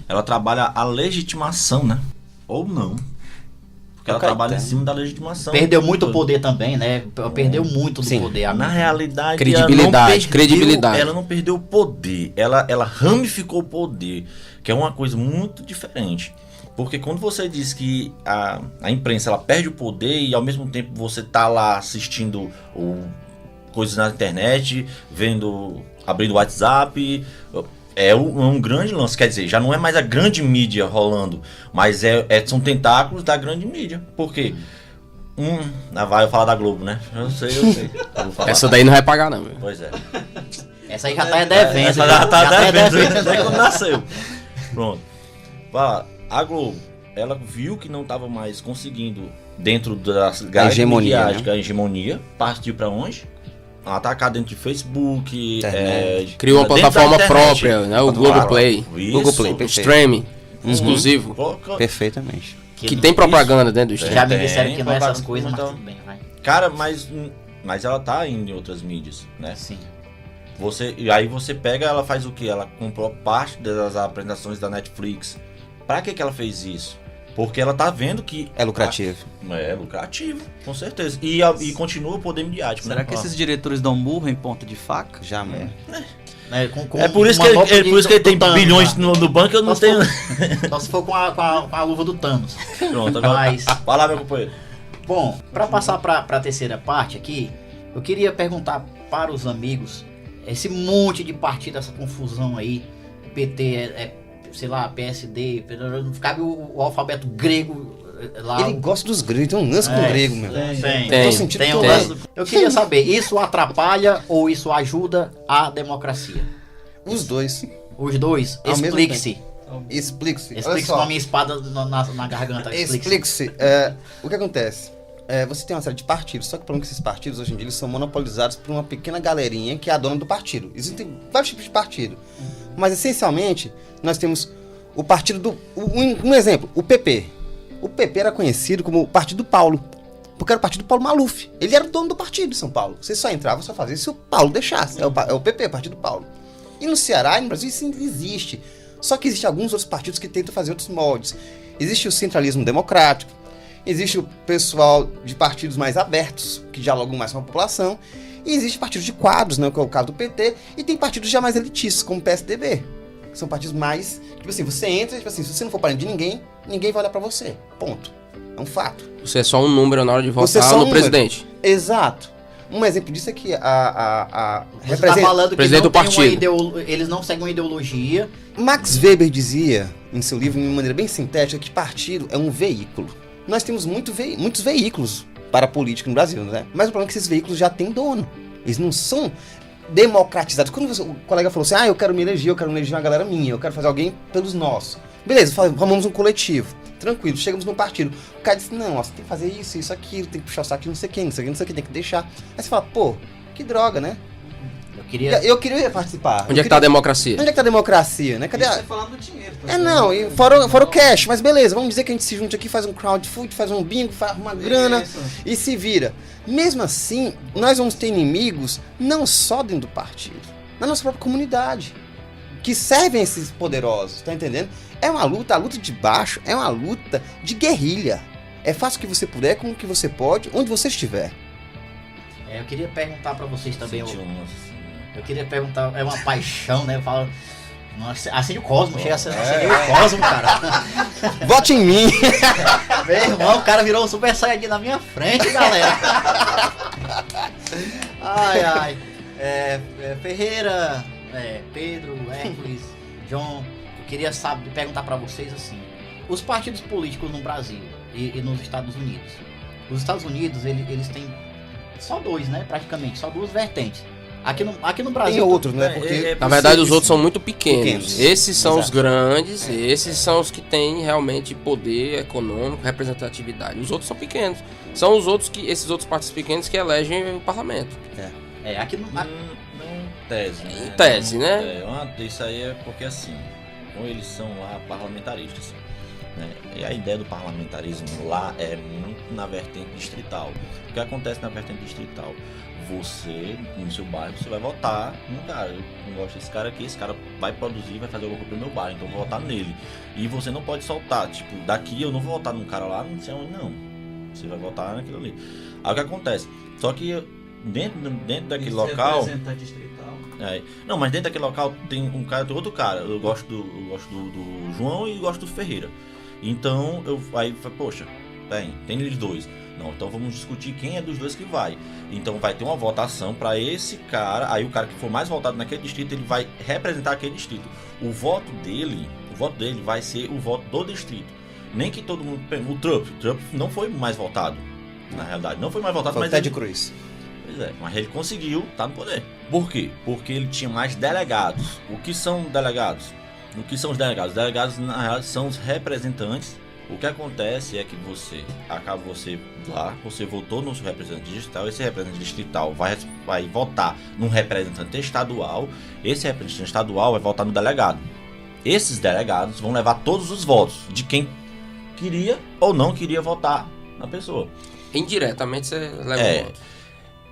ela trabalha a legitimação, né? Ou não. Porque ela trabalha em cima da legitimação. Perdeu muito poder também, né? Perdeu muito do Sim. poder. a Na mídia. realidade, Credibilidade, credibilidade. Ela não perdeu o poder, ela ramificou o poder, que é uma coisa muito diferente. Porque quando você diz que a imprensa ela perde o poder e ao mesmo tempo você tá lá assistindo coisas na internet, abrindo o WhatsApp, é um grande lance. Quer dizer, já não é mais a grande mídia rolando, mas são tentáculos da grande mídia. Por quê? Vai eu falar da Globo, né? Eu sei. Eu vou falar. Essa daí não vai pagar, não. Velho. Pois é. Essa aí já tá devendo. Essa já tá devendo, devendo. desde quando nasceu. Pronto. A Globo, ela viu que não estava mais conseguindo, dentro das grades hegemonia, midiáticas, a hegemonia, partiu para onde? Atacar dentro de Facebook, Internet. Criou uma dentro da plataforma internet. própria, né? O Claro. Globoplay. Isso. Globoplay, Perfeito. streaming, exclusivo. Perfeitamente. Que tem propaganda dentro do streaming. Já me Tem, disseram que não é essas propaganda, coisas, mas então. tudo bem, vai. Cara, mas ela tá indo em outras mídias, né? Sim. E aí você pega, ela faz o quê? Ela comprou parte das apresentações da Netflix. Pra que ela fez isso? Porque ela tá vendo que... É lucrativo. É lucrativo, com certeza. E continua o poder midiático. Será né? que esses diretores dão murro em ponta de faca? Jamais. Né, É por isso que ele tem bilhões no banco, eu não tenho... Só se for com a luva do Thanos. Pronto, agora... Mas- Vai lá, meu companheiro. Bom, para passar para a terceira parte aqui, eu queria perguntar para os amigos, esse monte de partido, essa confusão aí, PT sei lá, PSD, não cabe o alfabeto grego lá. Ele gosta dos gregos, tem um lance com o grego, meu. Tem. Tô sentindo Tem um que lance. Eu queria saber, isso atrapalha ou isso ajuda a democracia? Os dois. Os dois, Ao mesmo explique-se. Explique-se. Olha Explique-se só. com a minha espada na garganta. Explique-se. O que acontece? Você tem uma série de partidos, só que o problema é que esses partidos, hoje em dia, eles são monopolizados por uma pequena galerinha que é a dona do partido. Existem vários tipos de partido. Mas, essencialmente, nós temos o partido do... Um exemplo, o PP. O PP era conhecido como o Partido do Paulo, porque era o partido do Paulo Maluf. Ele era o dono do partido de São Paulo. Você só entrava, só fazia se o Paulo deixasse. É o PP, o Partido do Paulo. E no Ceará e no Brasil isso existe. Só que existem alguns outros partidos que tentam fazer outros moldes. Existe o centralismo democrático, existe o pessoal de partidos mais abertos, que dialogam mais com a população, e existe partidos de quadros, né, que é o caso do PT, e tem partidos já mais elitistas, como o PSDB, que são partidos mais... Tipo assim, você entra, tipo assim, se você não for parente de ninguém, ninguém vai olhar pra você. Ponto. É um fato. Você é só um número na hora de Você é votar só um no número. presidente. Exato. Um exemplo disso é que Você tá falando que presidente não do tem partido. eles não seguem uma ideologia. Max Weber dizia, em seu livro, de uma maneira bem sintética, que partido é um veículo. Nós temos muitos veículos para a política no Brasil, né? Mas o problema é que esses veículos já têm dono. Eles não são democratizados. Quando o colega falou assim, eu quero me eleger uma galera minha, eu quero fazer alguém pelos nossos. Beleza, formamos um coletivo. Tranquilo, chegamos num partido. O cara disse, não, você tem que fazer isso, aquilo, tem que puxar o saco de não sei quem, tem que deixar. Aí você fala, pô, que droga, né? Eu queria participar. Onde é que tá a democracia? Onde é que tá a democracia, né? Cadê Isso a... é falando do dinheiro. E fora o cash, mas beleza, vamos dizer que a gente se junta aqui, faz um crowdfunding, faz um bingo, faz uma grana e se vira. Mesmo assim, nós vamos ter inimigos não só dentro do partido, na nossa própria comunidade, que servem a esses poderosos, tá entendendo? É uma luta, a luta de baixo é uma luta de guerrilha. É faça o que você puder, com o que você pode, onde você estiver. Eu queria perguntar pra vocês também. Sentiu Eu queria perguntar, é uma paixão, né? Eu falo, nossa, acende o Cosmo, chega a acender o Cosmo, cara. Vote em mim! Meu irmão, o cara virou um super saiyajin na minha frente, galera. Ai. Ferreira, Pedro, Hércules, John, eu queria perguntar pra vocês assim, os partidos políticos no Brasil e nos Estados Unidos. Os Estados Unidos, eles têm só dois, né? Praticamente, só duas vertentes. Aqui no Brasil... Tem outros, né? Porque Na verdade, os outros são muito pequenos. Pequenos. Esses são os Exato. grandes, esses são os que têm realmente poder econômico, representatividade. Os outros são pequenos. São esses outros partidos pequenos que elegem o parlamento. aqui no... Não tese, né? Em tese, né? Isso aí é porque assim, como eles são lá parlamentaristas, né? E a ideia do parlamentarismo lá é muito na vertente distrital. O que acontece na vertente distrital? Você, no seu bairro, você vai votar no cara. Eu não gosto desse cara aqui, esse cara vai produzir, vai fazer alguma coisa pro meu bairro, então eu vou votar nele. E você não pode soltar, tipo, daqui eu não vou votar num cara lá, não sei onde não. Você vai votar naquilo ali. Aí o que acontece? Só que dentro daquele local... Não, mas dentro daquele local tem um cara, tem outro cara. Eu gosto do João e gosto do Ferreira. Então, poxa, tem eles dois. Não, então vamos discutir quem é dos dois que vai. Então vai ter uma votação para esse cara. Aí o cara que for mais votado naquele distrito, ele vai representar aquele distrito. O voto dele vai ser o voto do distrito. Nem que todo mundo... O Trump não foi mais votado. Na realidade, não foi mais votado, Foi mas o Ted Cruz. Pois é, mas ele conseguiu estar no poder. Por quê? Porque ele tinha mais delegados. O que são delegados? Os delegados, na realidade, são os representantes. O que acontece é que você votou no seu representante distrital, esse representante distrital vai votar num representante estadual, esse representante estadual vai votar no delegado. Esses delegados vão levar todos os votos de quem queria ou não queria votar na pessoa. Indiretamente você leva o voto.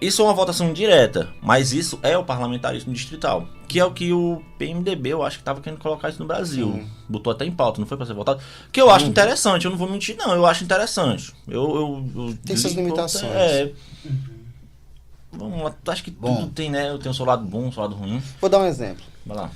Isso é uma votação direta, mas isso é o parlamentarismo distrital, que é o que o PMDB, eu acho que estava querendo colocar isso no Brasil. Sim. Botou até em pauta, não foi para ser votado. Que eu acho interessante, eu não vou mentir não, eu acho interessante. Eu Tem suas limitações. Vamos lá, acho que tudo tem, né? Eu tenho o seu lado bom, o seu lado ruim. Vou dar um exemplo. Vai lá.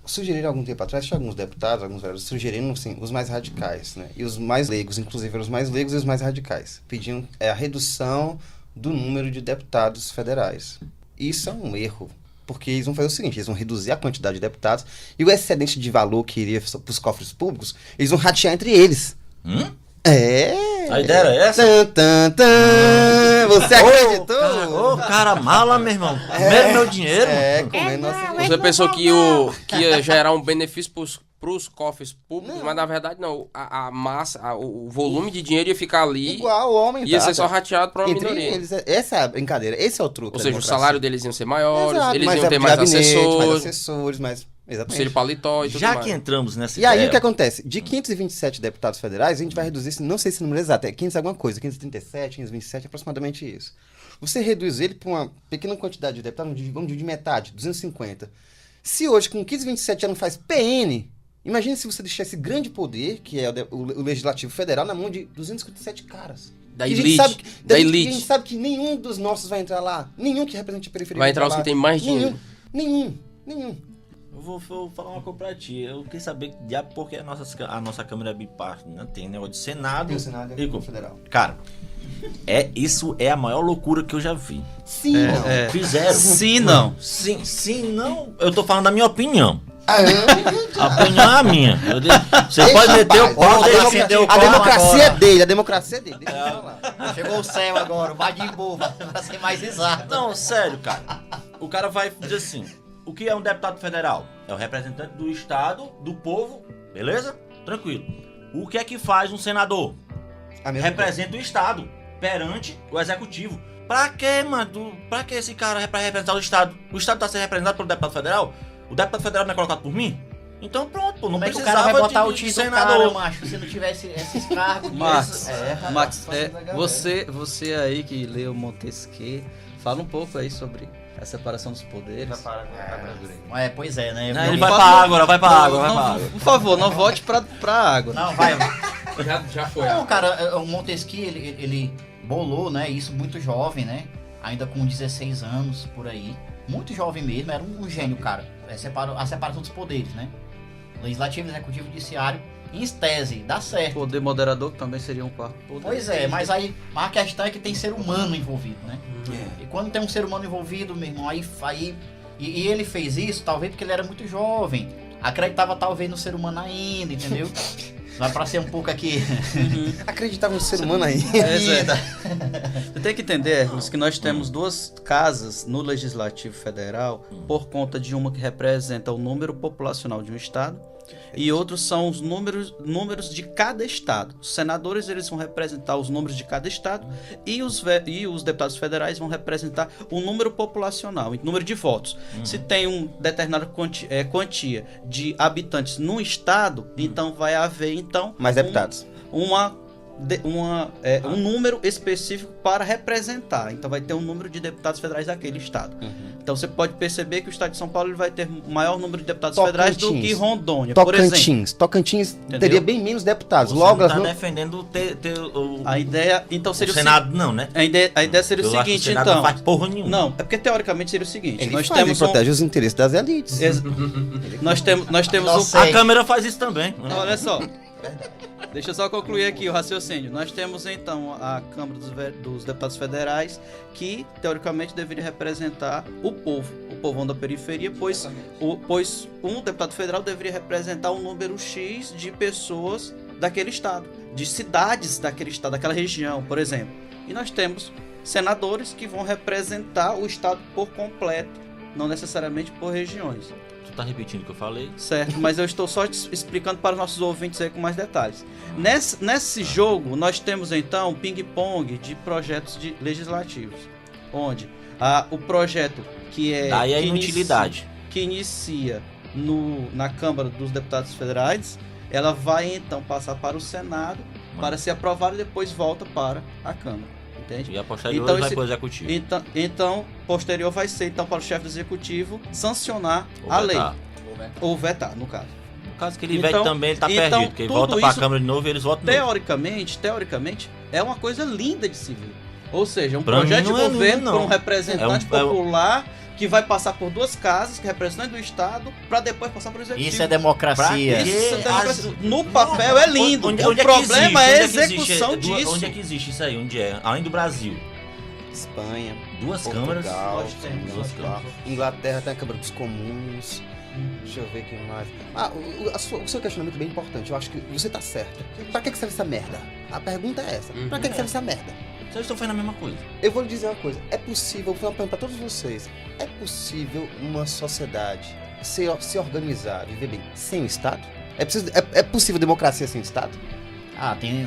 Sugeriram algum tempo atrás, tinha alguns deputados, alguns vereadores, sugerindo assim, os mais radicais, né? E os mais leigos, inclusive eram os mais leigos e os mais radicais. Pediam a redução do número de deputados federais. Isso é um erro, porque eles vão fazer o seguinte, eles vão reduzir a quantidade de deputados e o excedente de valor que iria para os cofres públicos, eles vão ratear entre eles. A ideia era essa? Você acreditou? Cara mala, meu irmão. Primeiro meu dinheiro. Comendo nossa... Você pensou que ia gerar um benefício pros cofres públicos, Não. mas na verdade não. A massa, o volume de dinheiro ia ficar ali. Igual o homem. Ia ser só rateado pra uma Entre minoria. eles, essa é a brincadeira, esse é o truque. Ou da seja, o democracia. salário deles iam ser maiores, Exato, eles mas iam é ter de mais gabinete, assessores, mais assessores, mais... Exatamente. auxílio paletó e tudo Já mais. que entramos nessa E aí ideia, o que acontece? De 527 deputados federais, a gente vai reduzir, não sei se o número exato, é 500 alguma coisa, 537, 527, aproximadamente isso. Você reduz ele para uma pequena quantidade de deputados, vamos dividir metade, 250. Se hoje com 527 já não faz PN, imagine se você deixar esse grande poder, que é o Legislativo Federal, na mão de 257 caras. Da Que a gente elite. sabe, Da que elite. a gente sabe que nenhum dos nossos vai entrar lá, nenhum que represente a periferia Vai entrar os lá. que tem mais dinheiro. Nenhum. eu vou falar uma coisa pra ti. Eu queria saber por que a nossa Câmara é bipartida, né? Tem negócio de Senado Tem o Senado e e o Federal. Cara, isso é a maior loucura que eu já vi. Sim, não. Fizeram. Sim, não. Sim, não. Eu tô falando da minha opinião. Ah, A opinião é a minha. Você Deixa pode em meter paz. o pau, defender o A pau democracia agora. é dele, a democracia é dele. Deixa eu falar. Chegou o céu agora, o Badimbu, pra ser mais exato. Não, sério, cara. O cara vai dizer assim: o que é um deputado federal? É o representante do Estado, do povo, beleza? Tranquilo. O que é que faz um senador? A mesma Representa o Estado perante o Executivo. Pra quê, mano? Pra que esse cara é pra representar o Estado? O Estado tá sendo representado pelo deputado federal? O deputado federal não é colocado por mim? Então pronto, pô, não Como é que o precisava cara vai botar de o título do senador. cara, macho, se não tivesse esses cargos? Max, rapaz, Max, legal, você aí que leu Montesquieu, fala um pouco aí sobre a separação dos poderes. Pois é, né? Não, Eu ele vi- vai pra água, vai pra água, vai Não, pra água. por favor, não volte pra água. Não, vai. Já foi. Não, cara, o Montesquieu, ele bolou, né, isso muito jovem, né? Ainda com 16 anos, por aí. Muito jovem mesmo, era um gênio, cara. A separação dos poderes, né? Legislativo, executivo, judiciário. Em tese, dá certo. Poder moderador, que também seria um quarto poder. Pois é, mas aí a questão é que tem ser humano envolvido, né? E quando tem um ser humano envolvido, meu irmão, e ele fez isso, talvez porque ele era muito jovem. Acreditava talvez no ser humano ainda, entendeu? Vai pra ser um pouco aqui. Acreditava no ser humano aí. Você tem que entender, Hermes, que nós temos duas casas no Legislativo Federal por conta de uma que representa o número populacional de um estado e outros são os números de cada estado. Os senadores eles vão representar os números de cada estado e os deputados federais vão representar o número populacional, o número de votos. Se tem um determinada quantia de habitantes no estado, então vai haver Mais deputados. um número específico para representar. Então vai ter um número de deputados federais daquele estado. Então você pode perceber que o estado de São Paulo ele vai ter maior número de deputados federais do que Rondônia, por exemplo. Tocantins Entendeu? teria bem menos deputados. Você Logo, não tá as não- defendendo ter o A ideia, então seria Senado, não, né? a ideia seria o Eu acho que seguinte, Senado então. não faz porra nenhuma. Não, é porque teoricamente seria o seguinte, ele nós faz, temos ele protege os interesses das elites. nós temos Nossa. A Câmara faz isso também. Olha só. Deixa eu só concluir aqui o raciocínio. Nós temos então a Câmara dos Deputados Federais, que teoricamente deveria representar o povão da periferia, pois um deputado federal deveria representar um número X de pessoas daquele estado, de cidades daquele estado, daquela região, por exemplo. E nós temos senadores que vão representar o estado por completo, não necessariamente por regiões. Tu tá repetindo o que eu falei? Certo, mas eu estou só explicando para os nossos ouvintes aí com mais detalhes. Nesse jogo, nós temos então um ping-pong de projetos legislativos, onde o projeto que é... Daí a que inutilidade. que inicia na Câmara dos Deputados Federais, ela vai então passar para o Senado para ser aprovada e depois volta para a Câmara. Entende? E a posterior Então, vai esse- pro Executivo. Então, posterior vai ser então para o chefe do Executivo sancionar Ou a vetar. lei. Ou vetar, no caso. No caso que ele Então- vete também, ele tá então, perdido. Porque ele tudo volta pra isso- Câmara de novo e eles votam de novo. Teoricamente, é uma coisa linda de se ver. Ou seja, um Pra projeto mim de não é governo lindo, por não. um representante É um- popular que vai passar por duas casas, que é representante do Estado, para depois passar por executivo. Isso é democracia. Isso é democracia. As- No papel é lindo. Onde O é que problema é a existe? Onde é que execução existe? disso. Onde é que existe isso aí? Onde é? Além do Brasil. Espanha, Duas Portugal, câmaras. Nós temos Duas câmaras. Inglaterra tem a Câmara dos Comuns. Deixa eu ver o que mais. O seu questionamento é bem importante. Eu acho que você tá certo. Pra que serve essa merda? A pergunta é essa. Pra que serve essa merda? Vocês estão fazendo a mesma coisa. Eu vou lhe dizer uma coisa. É possível, vou falar pra todos vocês. É possível uma sociedade se organizar, viver bem, sem o Estado? É possível democracia sem Estado? Ah, tem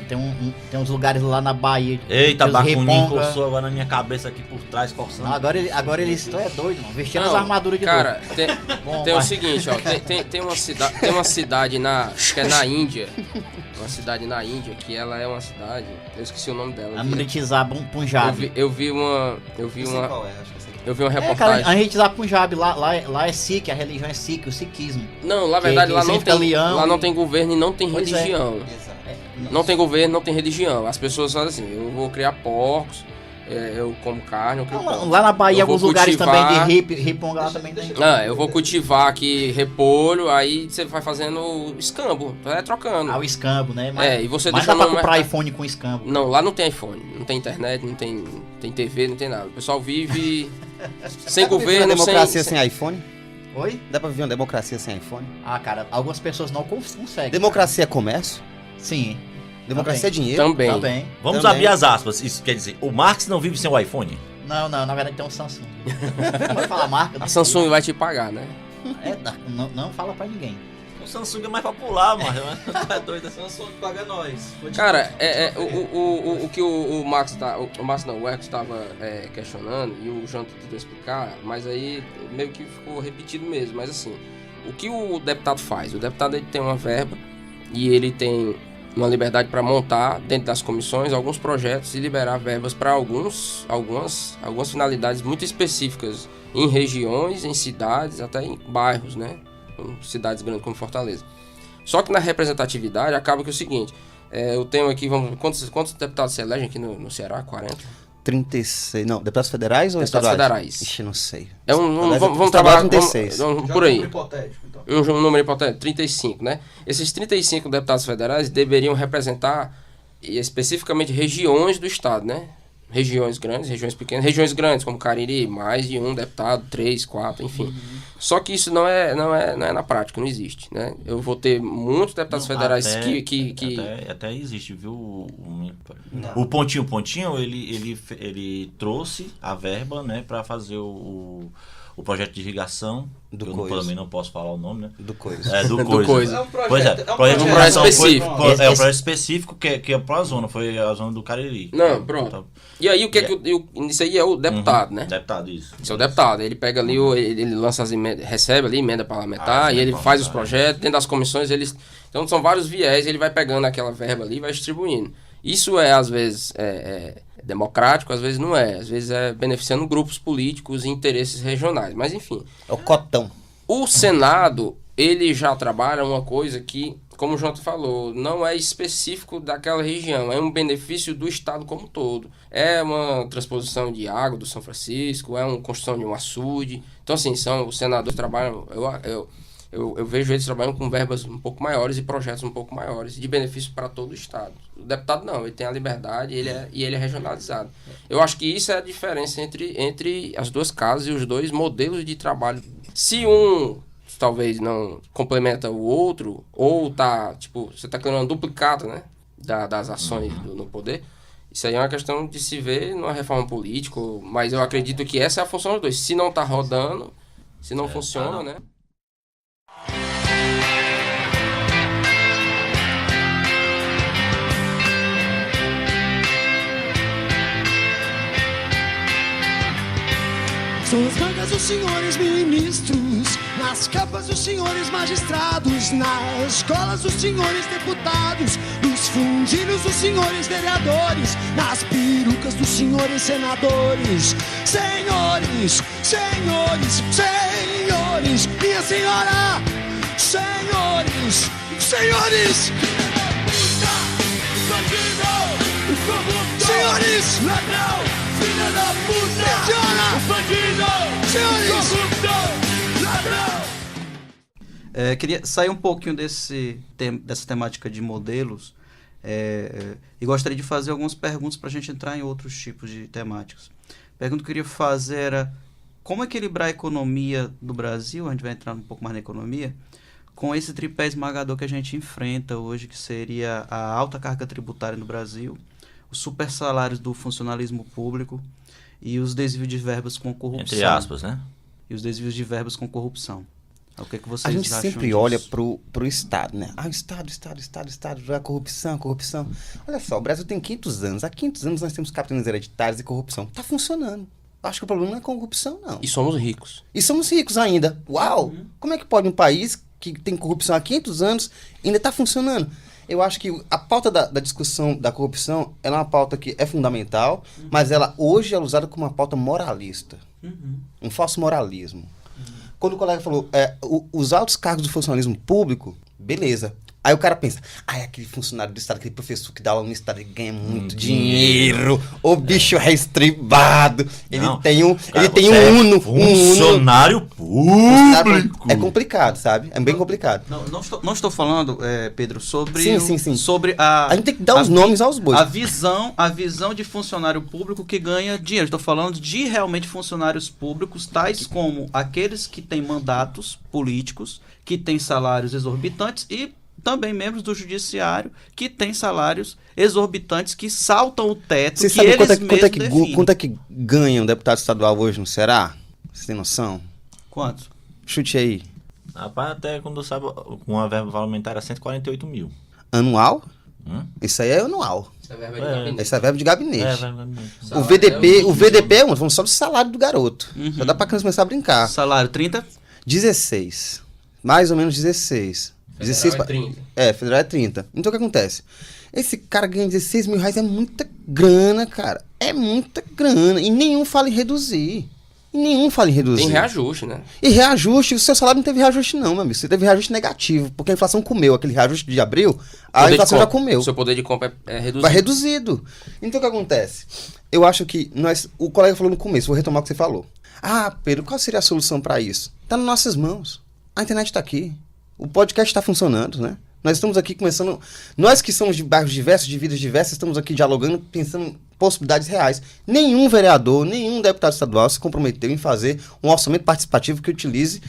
uns lugares lá na Bahia. Eita, que os Bacuninho riponga- coçou agora na minha cabeça aqui por trás, coçando. Não, agora eles tu é doido, mano. Vestindo as Não, armaduras de cara, novo. Bom, tem o vai. seguinte, ó, tem uma cidade acho que é na Índia, uma cidade na Índia, que ela é uma cidade, eu esqueci o nome dela. Amritizar Punjab. Eu vi uma Qual é? Acho que eu sei. eu vi uma É, cara, reportagem. Amritizar Punjab, lá é Sikh, a religião é Sikh, o Sikhismo. Não, na verdade que lá não significa tem, leão lá não e- tem governo e não tem Pois é. religião. Exato. Não tem governo, não tem religião. As pessoas falam assim, eu vou criar porcos, eu como carne, eu crio porcos. Lá na Bahia, Eu vou alguns lugares cultivar- também de riponga lá também tem. Eu vou cultivar aqui repolho, aí você vai fazendo escambo, vai trocando. Ah, o escambo, né? E você mas deixa dá pra no comprar mercado. iPhone com escambo. Não, lá não tem iPhone, não tem internet, não tem TV, não tem nada. O pessoal vive sem Dá pra viver governo, uma democracia sem... sem iPhone? Oi? Dá pra viver uma democracia sem iPhone? Ah, cara, algumas pessoas não conseguem. Democracia é comércio? Sim. Democracia é dinheiro? Também. Também. Vamos Também. abrir as aspas. Isso quer dizer, o Marx não vive sem o iPhone? Não, na verdade tem um Samsung. Não pode falar marca. A né? Samsung vai te pagar, né? Não fala pra ninguém. O Samsung é mais popular, mano. Tá doido assim. Samsung paga nós. Cara, o que o Max tá. O Max não, o Eco estava questionando e o João tentou explicar, mas aí meio que ficou repetido mesmo. Mas assim, o que o deputado faz? O deputado ele tem uma verba e ele tem uma liberdade para montar dentro das comissões alguns projetos e liberar verbas para algumas finalidades muito específicas em regiões, em cidades, até em bairros, né? Cidades grandes como Fortaleza. Só que na representatividade acaba que é o seguinte, eu tenho aqui, quantos deputados se elegem aqui no Ceará? 40? 36. Não, deputados federais ou Deputados estaduais? federais. Ixi, não sei. Vamos Estadual, trabalhar 36. por aí. Hipotético, então. Um número importante, 35, né? Esses 35 deputados federais deveriam representar especificamente regiões do estado, né? Regiões grandes, regiões pequenas, regiões grandes como Cariri, mais de um deputado, 3, 4, enfim. Só que isso não é na prática, não existe, né? Eu vou ter muitos deputados federais que Até existe, viu? O Pontinho, ele trouxe a verba, né, pra fazer o projeto de irrigação. Do eu Coisa. também não posso falar o nome, né? Do Coisa. É, do Do Coisa. Coisa. É um projeto, Pois é, é um projeto de projeto irrigação específico. é um projeto específico que é pra zona, foi a zona do Cariri. Não, pronto. Então, E aí, o que é que isso aí é o deputado, né? deputado, isso. Isso é o deputado. Ele pega ali, ele lança as emendas, recebe ali emenda parlamentar, e ele faz os projetos, dentro das comissões, então são vários viés, ele vai pegando aquela verba ali e vai distribuindo. Isso às vezes, democrático, às vezes não é. Às vezes é beneficiando grupos políticos e interesses regionais. Mas, enfim. É o cotão. O Senado, ele já trabalha uma coisa que, como o João falou, não é específico daquela região, é um benefício do Estado como um todo. É uma transposição de água do São Francisco, é uma construção de um açude. Então, assim, os senadores trabalham, eu vejo eles trabalhando com verbas um pouco maiores e projetos um pouco maiores, de benefício para todo o Estado. O deputado não, ele tem a liberdade e ele é regionalizado. Eu acho que isso é a diferença entre as duas casas e os dois modelos de trabalho. Se um talvez não complementa o outro, ou tá, tipo, você tá criando uma duplicata, né, das ações no poder, isso aí é uma questão de se ver numa reforma política, mas eu acredito que essa é a função dos dois. Se não tá rodando, se não funciona, né? São as bancas dos senhores ministros, nas capas dos senhores magistrados, nas escolas dos senhores deputados, nos fundilhos dos senhores vereadores, nas perucas dos senhores senadores. Senhores, senhores, senhores, minha senhora, senhores, senhores, senhores, ladrão, filha da puta, senhora, bandido, senhores, ladrão. Queria sair um pouquinho dessa temática de modelos e gostaria de fazer algumas perguntas para a gente entrar em outros tipos de temáticas. A pergunta que eu queria fazer era como equilibrar a economia do Brasil, a gente vai entrar um pouco mais na economia, com esse tripé esmagador que a gente enfrenta hoje, que seria a alta carga tributária no Brasil, os super salários do funcionalismo público e os desvios de verbas com corrupção. Entre aspas, né? E os desvios de verbas com corrupção. O que vocês A gente acham sempre disso? olha pro Estado, né? Ah, Estado, a corrupção. Olha só, o Brasil tem 500 anos. Há 500 anos nós temos capitanias hereditárias e corrupção. Tá funcionando. Acho que o problema não é corrupção, não. E somos ricos. E somos ricos ainda. Uau! Como é que pode um país que tem corrupção há 500 anos ainda está funcionando? Eu acho que a pauta da discussão da corrupção ela é uma pauta que é fundamental, mas ela hoje é usada como uma pauta moralista. Um falso moralismo. Quando o colega falou, os altos cargos do funcionalismo público, beleza. Aí o cara pensa, é aquele funcionário do Estado, aquele professor que dá aula no Estado e ganha muito dinheiro. O bicho é estribado. Ele Não, tem um Uno. Funcionário Uno. público. É complicado, sabe? É bem complicado. Não estou falando, Pedro, sobre... Sim. Sobre A gente tem que dar os nomes aos bois. A visão de funcionário público que ganha dinheiro. Estou falando de realmente funcionários públicos, tais como aqueles que têm mandatos políticos, que têm salários exorbitantes e também membros do judiciário que têm salários exorbitantes que saltam o teto. Você que sabe eles quanto é que ganha um deputado estadual hoje no Ceará? Você tem noção? Quanto? Chute aí. Rapaz, até quando sabe, com uma verba parlamentar era 148 mil. Anual? Isso aí é anual. Essa verba de gabinete. Essa é verba de gabinete. Verba de O VDP é vamos só do salário do garoto. Já dá pra criança começar a brincar. Salário 30? 16. Mais ou menos 16. Federal é 30. Federal é 30. Então o que acontece? Esse cara ganha 16 mil reais, é muita grana, cara. É muita grana. E nenhum fala em reduzir. Tem reajuste, né? E reajuste, o seu salário não teve reajuste não, meu amigo. Você teve reajuste negativo, porque a inflação comeu. Aquele reajuste de abril, a inflação já comeu. O seu poder de compra é reduzido. Vai reduzido. Então o que acontece? Eu acho que o colega falou no começo, vou retomar o que você falou. Pedro, qual seria a solução para isso? Tá nas nossas mãos. A internet tá aqui. O podcast está funcionando, né? Nós estamos aqui começando... Nós que somos de bairros diversos, de vidas diversas, estamos aqui dialogando, pensando em possibilidades reais. Nenhum vereador, nenhum deputado estadual se comprometeu em fazer um orçamento participativo que utilize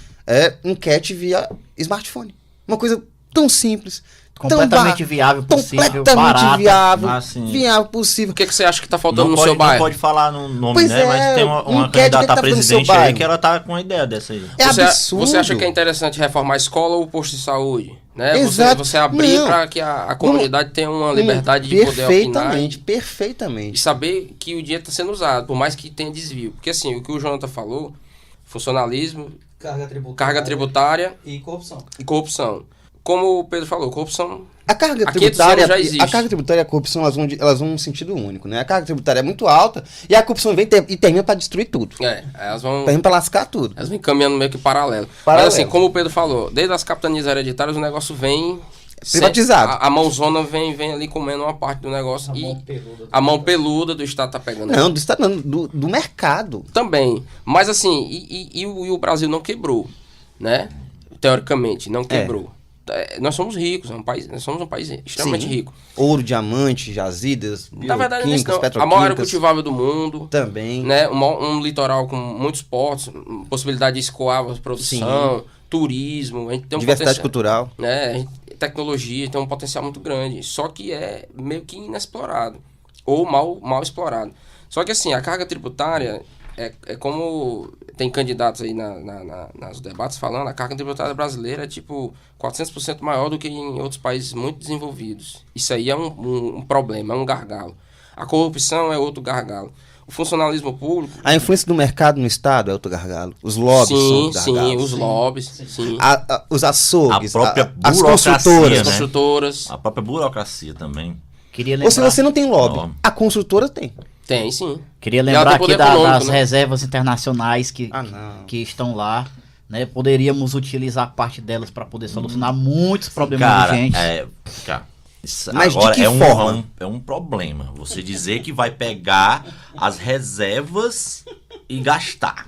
enquete via smartphone. Uma coisa tão simples, completamente viável, possível, completamente viável, assim, viável, possível. O que você acha que está faltando no pode, seu bairro? Não pode falar no nome, Pois né? Mas tem uma candidata a presidente aí que ela tá com a ideia dessa aí. É absurdo. Você acha que é interessante reformar a escola ou o posto de saúde? Né? Exato. Você abrir para que a comunidade tenha uma liberdade de poder opinar. Perfeitamente. E saber que o dinheiro está sendo usado, por mais que tenha desvio. Porque assim, o que o Jonathan falou, funcionalismo, carga tributária e corrupção. Como o Pedro falou, corrupção... A carga tributária e a corrupção elas vão num sentido único, né? A carga tributária é muito alta e a corrupção vem e termina para destruir tudo. Elas vão... Termina para lascar tudo. Elas vêm caminhando meio que paralelo. Mas assim, como o Pedro falou, desde as capitanias hereditárias o negócio vem... privatizado. A mãozona vem ali comendo uma parte do negócio a mão peluda do Estado tá pegando. Não, do Estado não, do mercado. Também. Mas assim, e o Brasil não quebrou, né? Teoricamente, não quebrou. Nós somos ricos, nós somos um país extremamente rico. Ouro, diamante, jazidas, na verdade, químicas, a maior área cultivável do mundo. Também. Né? Um litoral com muitos portos, possibilidade de escoar a produção, turismo. A gente tem diversidade cultural. Né? Tecnologia, tem um potencial muito grande. Só que é meio que inexplorado. Ou mal explorado. Só que assim, a carga tributária... É como tem candidatos aí nos debates falando, a carga tributária brasileira é tipo 400% maior do que em outros países muito desenvolvidos. Isso aí é um problema, é um gargalo. A corrupção é outro gargalo. O funcionalismo público... A influência do mercado no Estado é outro gargalo. Os lobbies são outro gargalo. Sim, os lobbies. Sim. Os açougues, a própria as construtoras. A própria burocracia também. Queria lembrar... Ou se você não tem lobby, a construtora tem. Tem, sim. Queria lembrar aqui das reservas internacionais que estão lá, né? Poderíamos utilizar parte delas para poder solucionar muitos problemas urgentes. Mas agora de que forma? É um problema. Você dizer que vai pegar as reservas e gastar.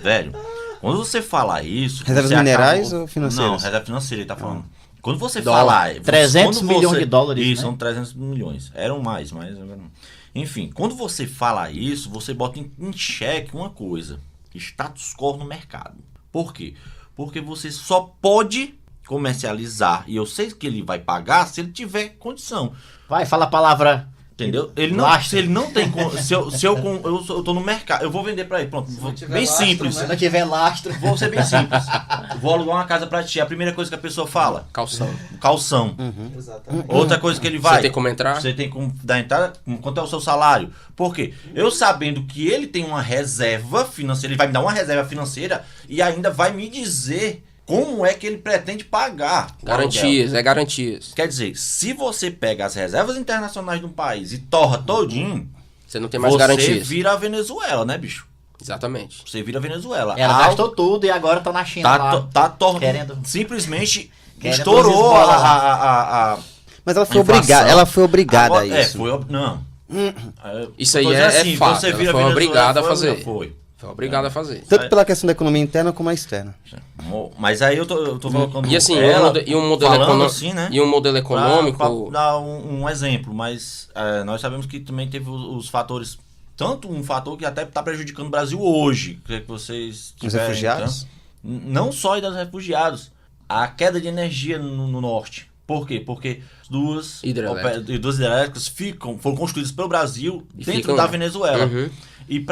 Velho, quando você fala isso... Reservas minerais ou financeiras? Não, reserva financeira, ele tá falando. Quando você fala... 300 milhões de dólares, isso, né? são 300 milhões. Eram mais, mas... Enfim, quando você fala isso, você bota em xeque uma coisa. Status quo no mercado. Por quê? Porque você só pode comercializar, e eu sei que ele vai pagar se ele tiver condição. Vai, fala a palavra Entendeu? Ele não, se ele não tem... eu tô no mercado, eu vou vender pra ele, pronto. Bem simples. Se não tiver lastro. Vou ser bem simples. Vou alugar uma casa pra ti. A primeira coisa que a pessoa fala... Calção. Exatamente. Outra coisa que ele vai... Você tem como entrar? Você tem como dar entrada, quanto é o seu salário. Por quê? Eu sabendo que ele tem uma reserva financeira, ele vai me dar uma reserva financeira e ainda vai me dizer como é que ele pretende pagar. Garantias, garantias. Quer dizer, se você pega as reservas internacionais de um país e torra todinho, você não tem mais você garantias. vira a Venezuela, né, bicho? Exatamente. Você vira a Venezuela. Ela gastou tudo e agora tá na China lá. Simplesmente estourou a Mas ela foi obrigada, a isso. Não. Isso aí é fato. Você vira foi obrigada a Venezuela, fazer. Foi. Foi obrigado a fazer. Tanto pela questão da economia interna como a externa. Mas aí eu tô colocando e assim, um modelo econômico... Pra dar um exemplo, mas nós sabemos que também teve os fatores... Tanto um fator que até está prejudicando o Brasil hoje. Que vocês os refugiados? Então, não só dos refugiados. A queda de energia no norte. Por quê? Porque duas hidrelétricas foram construídas pelo Brasil dentro da Venezuela. Uhum. E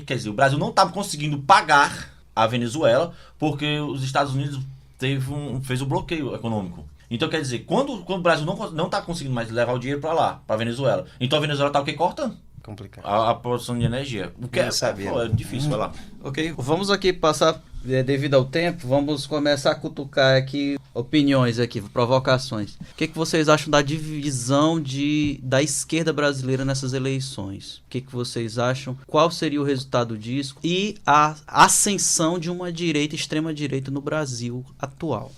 quer dizer, o Brasil não estava conseguindo pagar a Venezuela porque os Estados Unidos fez o bloqueio econômico. Então, quer dizer, quando o Brasil não está conseguindo mais levar o dinheiro para lá, para a Venezuela, então a Venezuela está o quê? Cortando. Complicado. A produção de energia. O que é difícil, vai lá. Ok, vamos aqui passar, devido ao tempo, vamos começar a cutucar aqui opiniões aqui, provocações. O que vocês acham da divisão da esquerda brasileira nessas eleições? O que vocês acham? Qual seria o resultado disso? E a ascensão de uma direita, extrema direita no Brasil atual?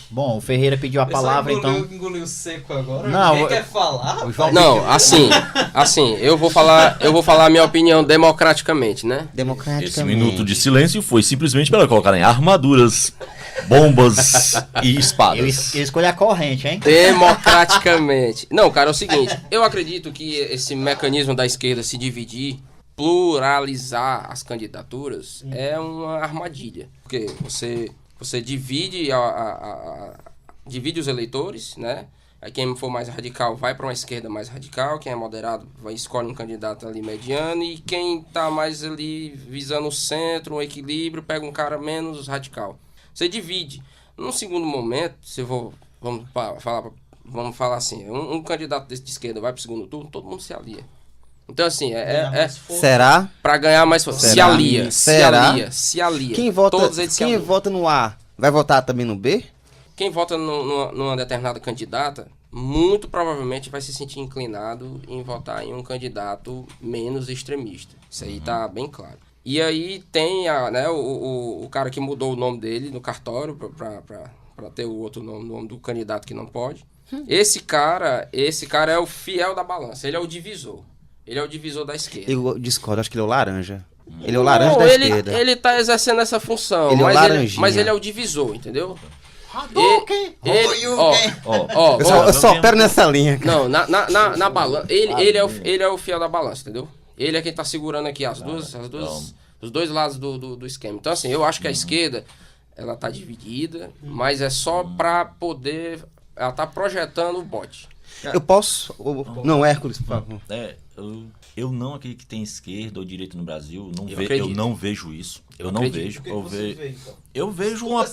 Bom, o Ferreira pediu a palavra, então... Engoliu seco agora? Não, quem quer falar? Não, assim, eu vou falar a minha opinião democraticamente, né? Democraticamente. Esse minuto de silêncio foi simplesmente para colocarem armaduras, bombas e espadas. Eu escolhi a corrente, hein? Democraticamente. Não, cara, é o seguinte, eu acredito que esse mecanismo da esquerda se dividir, pluralizar as candidaturas, é uma armadilha. Porque você divide, divide os eleitores, né? Aí quem for mais radical vai para uma esquerda mais radical, quem é moderado escolhe um candidato ali mediano, e quem tá mais ali visando o centro, um equilíbrio, pega um cara menos radical. Você divide. Num segundo momento, vamos falar assim, um candidato de esquerda vai para o segundo turno, todo mundo se alia. Então, assim, será? Para ganhar mais força. Se alia. Se alia. Quem vota no A, vai votar também no B? Quem vota numa determinada candidata, muito provavelmente vai se sentir inclinado em votar em um candidato menos extremista. Isso aí tá bem claro. E aí tem o cara que mudou o nome dele no cartório para ter o outro nome do candidato que não pode. Esse cara é o fiel da balança, ele é o divisor. Ele é o divisor da esquerda. Eu discordo, acho que ele é o laranja. Ele é o laranja da esquerda. Ele tá exercendo essa função, mas ele é o divisor, entendeu? Eu só opero nessa linha, cara. Não, na balança. Ele é o fiel da balança, entendeu? Ele é quem tá segurando aqui os dois lados do esquema. Então, assim, eu acho que a esquerda, ela tá dividida, mas é só pra poder... Ela tá projetando o bote. Eu posso... Não, Hércules, por favor. Eu não acredito que tem esquerda ou direita no Brasil. Eu não vejo isso. Eu não vejo. Eu vejo uma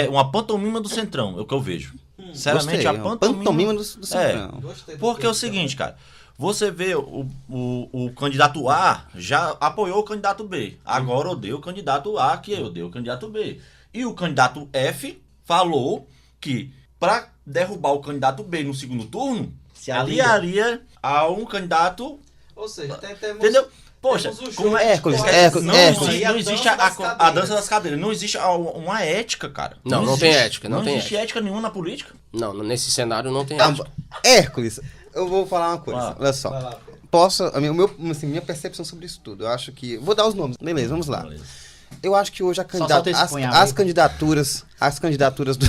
uma pantomima do Centrão. É o que eu vejo. Sinceramente, a pantomima do Centrão. Porque é o seguinte, cara. Você vê o candidato A já apoiou o candidato B. Agora odeia o candidato A, que odeia o candidato B. E o candidato F falou que para derrubar o candidato B no segundo turno, se aliaria a um candidato... Ou seja, temos... Entendeu? Poxa, como é? Não existe a dança das cadeiras. Não existe uma ética, cara. Não tem ética. Não existe ética nenhuma na política. Não, nesse cenário não tem ética. Hércules, eu vou falar uma coisa. Olha só. Minha percepção sobre isso tudo. Eu acho que... Vou dar os nomes. Beleza, vamos lá. Eu acho que hoje as candidaturas do...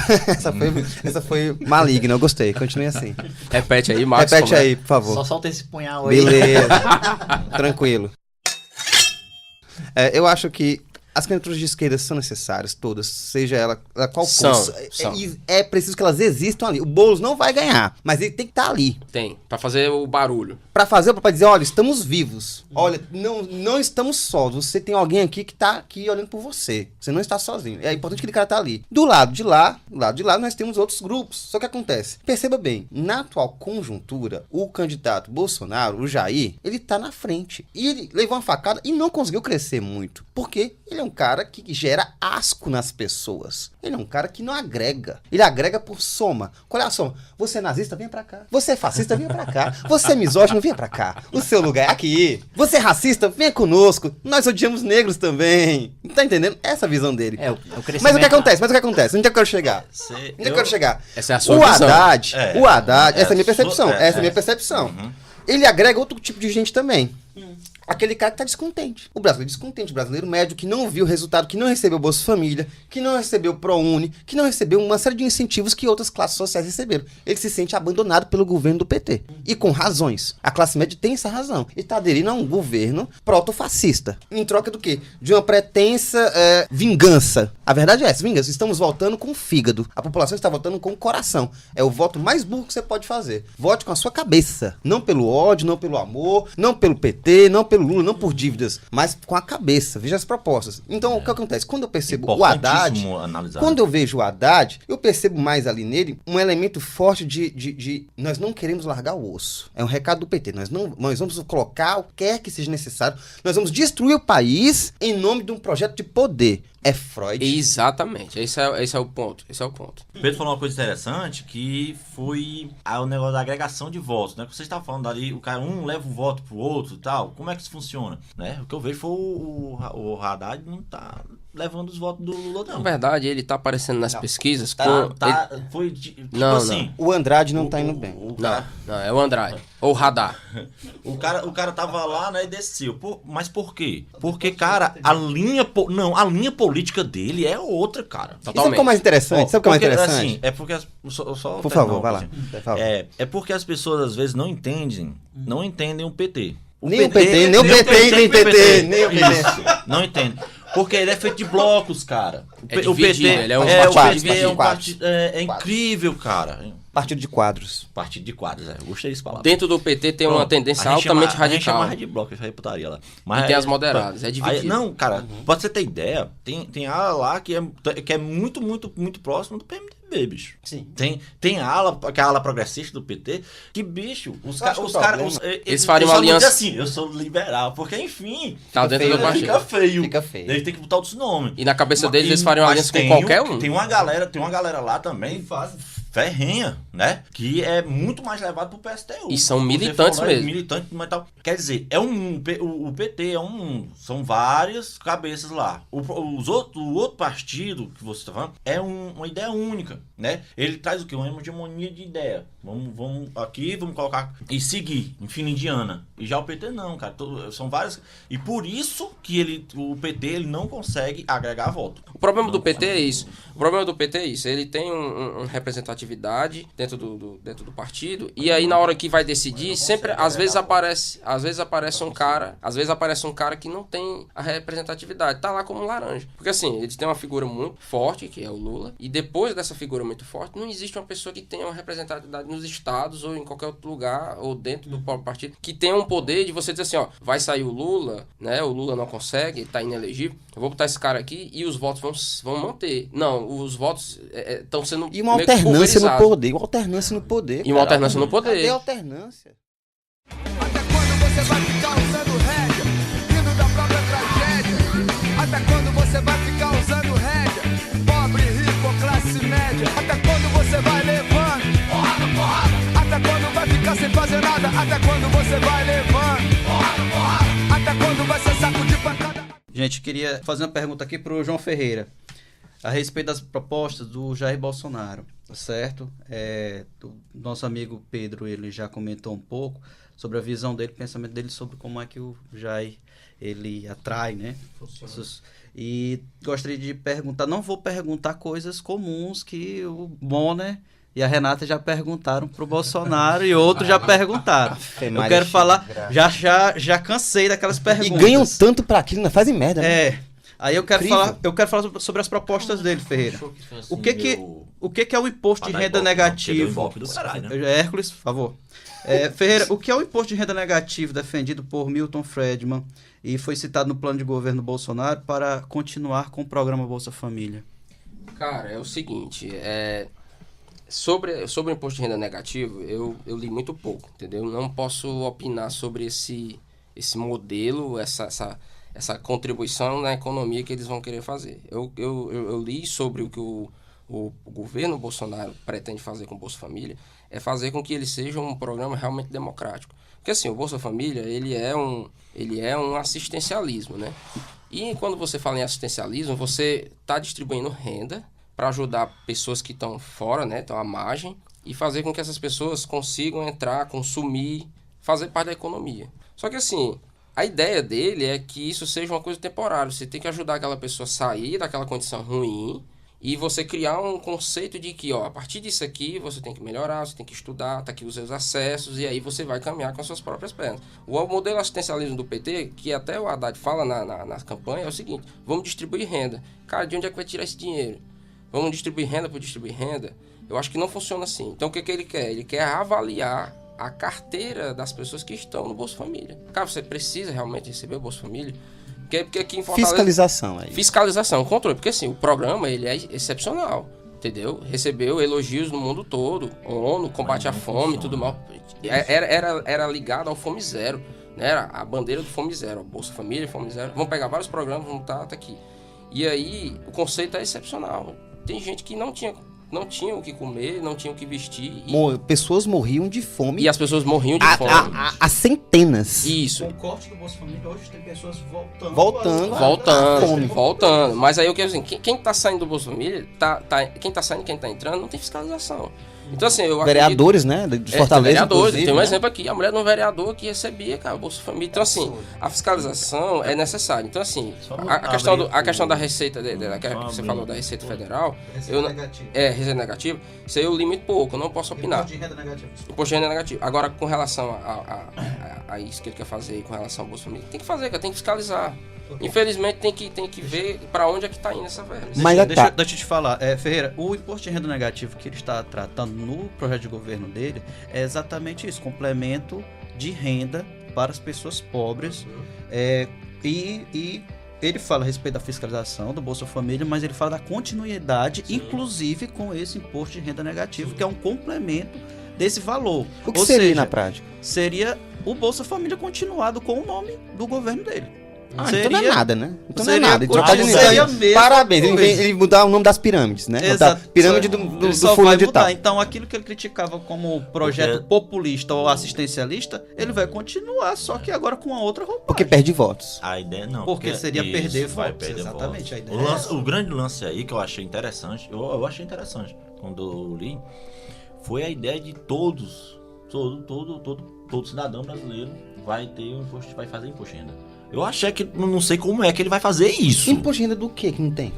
essa foi maligna, eu gostei, continue assim. Repete aí, Marcos. Repete aí, por favor. Só solta esse punhal aí. Beleza, tranquilo. Eu acho que As candidaturas de esquerda são necessárias, todas, seja ela qual São. for. É preciso que elas existam ali. O Boulos não vai ganhar, mas ele tem que estar ali. Tem, pra fazer o barulho. Pra dizer, olha, estamos vivos. Olha, não estamos sós. Você tem alguém aqui que tá aqui olhando por você. Você não está sozinho. É importante que aquele cara tá ali. Do lado de lá, nós temos outros grupos. Só que acontece. Perceba bem, na atual conjuntura, o candidato Bolsonaro, o Jair, ele tá na frente. E ele levou uma facada e não conseguiu crescer muito. Por quê? Ele é um cara que gera asco nas pessoas. Ele é um cara que não agrega. Ele agrega por soma. Qual é a soma? Você é nazista? Venha pra cá. Você é fascista? Venha pra cá. Você é misógino? Venha pra cá. O seu lugar é aqui. Você é racista? Venha conosco. Nós odiamos negros também. Tá entendendo? Essa é a visão dele. Mas o que acontece? Onde é que eu quero chegar? Essa é a sua visão. O Haddad, essa é a minha percepção. Essa é a minha percepção. Ele agrega outro tipo de gente também. Aquele cara que tá descontente. O brasileiro descontente, o brasileiro médio que não viu o resultado, que não recebeu Bolsa Família, que não recebeu ProUni, que não recebeu uma série de incentivos que outras classes sociais receberam. Ele se sente abandonado pelo governo do PT. E com razões. A classe média tem essa razão. E tá aderindo a um governo proto-fascista. Em troca do quê? De uma pretensa vingança. A verdade é essa, vingança. Estamos votando com o fígado. A população está votando com o coração. É o voto mais burro que você pode fazer. Vote com a sua cabeça. Não pelo ódio, não pelo amor, não pelo PT, não pelo Lula, não por dívidas, mas com a cabeça. Veja as propostas. Então, o que acontece? Quando eu percebo o Haddad, quando eu vejo o Haddad, eu percebo mais ali nele um elemento forte de nós não queremos largar o osso. É um recado do PT. Nós vamos colocar o que quer que seja necessário. Nós vamos destruir o país em nome de um projeto de poder. É Freud. Exatamente. Esse é o ponto. O Pedro falou uma coisa interessante, que foi o negócio da agregação de votos, né? Que você estava falando ali, o cara, leva o voto pro outro e tal. Como é que isso funciona? Né? O que eu vejo foi o Haddad não tá levando os votos do Lula, não. Na verdade, ele tá aparecendo nas pesquisas foi tipo não, assim. O Andrade não tá indo bem. Não, é o Andrade. Ou o Radar. O cara tava lá, né, e desceu. Mas por quê? Porque, cara, a linha política dele é outra, cara. Totalmente. Sabe o que é mais interessante? Assim, é porque por favor, vai lá. É porque as pessoas às vezes não entendem o PT. Nem o PT. Não entende. Porque ele é feito de blocos, cara. O PT ele é um partido. É incrível, cara. Partido de quadros. Partido de quadros, gostei dessa palavra. Dentro do PT tem uma tendência altamente radical. A gente chama de bloco, essa reputaria lá. Mas tem as moderadas, é dividido. Não, cara, pra você ter ideia, tem ala lá que é muito, muito, muito próximo do PMDB, bicho. Sim. Tem a ala, que é a ala progressista do PT, que, bicho, os caras... Eles fariam uma aliança... assim, eu sou liberal, porque, enfim... Tá dentro do partido. Fica feio. Eles têm que botar outros nomes. E na cabeça deles, eles fariam uma aliança com qualquer um. Tem uma galera lá também, ferrenha, né? Que é muito mais levado pro PSTU. E são militantes mesmo. Militantes, mas tal. Quer dizer, o PT são várias cabeças lá. O outro partido que você tá falando é uma ideia única, né? Ele traz o quê? Uma hegemonia de ideia. Vamos colocar e seguir em fila indiana. E já o PT não, cara. São várias. E por isso que o PT ele não consegue agregar voto. O problema do PT é isso. Ele tem um representatividade dentro do partido. E aí, na hora que vai decidir, sempre, às vezes aparece um cara que não tem a representatividade. Tá lá como laranja. Porque assim, eles têm uma figura muito forte, que é o Lula. E depois dessa figura muito forte, não existe uma pessoa que tenha uma representatividade nos estados ou em qualquer outro lugar, ou dentro do próprio partido, que tenha um poder de você dizer assim, ó, vai sair o Lula, né? O Lula não consegue, ele tá inelegível. Eu vou botar esse cara aqui e os votos vão manter. Não, os votos estão sendo... E uma alternância no poder. E uma alternância no poder. Cadê a alternância? Até quando você vai ficar usando rédea, rindo da própria tragédia? Até quando você vai ficar usando rédea, pobre, rico ou classe média? Até quando você vai levando porrada? Até quando vai ficar sem fazer nada? Até quando você vai levando porrada? Até quando vai ser saco de pancada? Gente, queria fazer uma pergunta aqui pro João Ferreira a respeito das propostas do Jair Bolsonaro, tá certo? O nosso amigo Pedro, ele já comentou um pouco sobre a visão dele, o pensamento dele sobre como é que o Jair, ele atrai, né? E gostaria de perguntar, não vou perguntar coisas comuns que o Bonner e a Renata já perguntaram pro Bolsonaro e outros já perguntaram. Eu quero falar, já cansei daquelas perguntas. E ganham tanto pra aquilo, não fazem merda, né? Aí eu quero falar sobre as propostas dele, Ferreira. O que é o imposto de renda negativo? Hércules, por favor. Ferreira, o que é o imposto de renda negativo defendido por Milton Friedman e foi citado no plano de governo Bolsonaro para continuar com o programa Bolsa Família? Cara, é o seguinte, sobre o imposto de renda negativo, eu li muito pouco, entendeu? Não posso opinar sobre esse modelo, essa contribuição na economia que eles vão querer fazer. Eu li sobre o que o governo Bolsonaro pretende fazer com o Bolsa Família, é fazer com que ele seja um programa realmente democrático. Porque assim, o Bolsa Família, ele é um assistencialismo, né? E quando você fala em assistencialismo, você está distribuindo renda para ajudar pessoas que estão fora, né? Estão à margem, e fazer com que essas pessoas consigam entrar, consumir, fazer parte da economia. Só que assim, a ideia dele é que isso seja uma coisa temporária. Você tem que ajudar aquela pessoa a sair daquela condição ruim e você criar um conceito de que, a partir disso aqui, você tem que melhorar, você tem que estudar, tá aqui os seus acessos, e aí você vai caminhar com as suas próprias pernas. O modelo assistencialismo do PT, que até o Haddad fala na campanha, é o seguinte: vamos distribuir renda. Cara, de onde é que vai tirar esse dinheiro? Vamos distribuir renda por distribuir renda? Eu acho que não funciona assim. Então, o que ele quer? Ele quer avaliar a carteira das pessoas que estão no Bolsa Família. Cara, você precisa realmente receber o Bolsa Família? Porque aqui em Fortaleza... Fiscalização aí. Fiscalização, controle. Porque assim, o programa ele é excepcional, entendeu? Recebeu elogios no mundo todo. ONU, combate à fome e tudo mal. Era ligado ao Fome Zero, né? Era a bandeira do Fome Zero. Bolsa Família, Fome Zero. Vamos pegar vários programas, vamos tá aqui. E aí, o conceito é excepcional. Tem gente que não tinha o que comer, não tinha o que vestir. Pessoas morriam de fome. E as pessoas morriam de fome. Há centenas. Isso. Com o corte do Bolsa Família, hoje tem pessoas voltando. Mas aí eu quero dizer, quem tá saindo do Bolsa Família, quem tá saindo e quem tá entrando, não tem fiscalização. Então assim, eu vereadores, né, de Fortaleza. Vereadores, tem um exemplo aqui, a mulher de um vereador que recebia, cara, o Bolsa Família. Então assim, a fiscalização é necessária. Então assim, a questão da receita, que você falou da Receita Federal, receita negativa, isso aí eu li muito pouco, eu não posso opinar. Imposto de renda negativo. Agora, com relação a isso que ele quer fazer, com relação ao Bolsa Família, tem que fazer, tem que fiscalizar. Infelizmente tem que ver para onde é que está indo essa verba. Deixa eu te falar, Ferreira, o imposto de renda negativo que ele está tratando no projeto de governo dele é exatamente isso, complemento de renda para as pessoas pobres. E ele fala a respeito da fiscalização do Bolsa Família, mas ele fala da continuidade, inclusive com esse imposto de renda negativo, que é um complemento desse valor. O que seria na prática? Seria o Bolsa Família continuado com o nome do governo dele. Então não é nada, né? Então não é nada. Parabéns, ele mudar o nome das pirâmides, né? Exato. Pirâmide do fulano de tal. Então aquilo que ele criticava como projeto populista ou assistencialista, ele vai continuar, só que agora com uma outra roupagem. Porque perde votos. A ideia não. Porque seria perder votos. Exatamente. A ideia o grande lance aí que eu achei interessante, eu achei interessante quando eu li, foi a ideia de todo cidadão brasileiro vai ter vai fazer imposto de renda. Eu achei que, não sei como é que ele vai fazer isso. Imposto de renda do que não tem?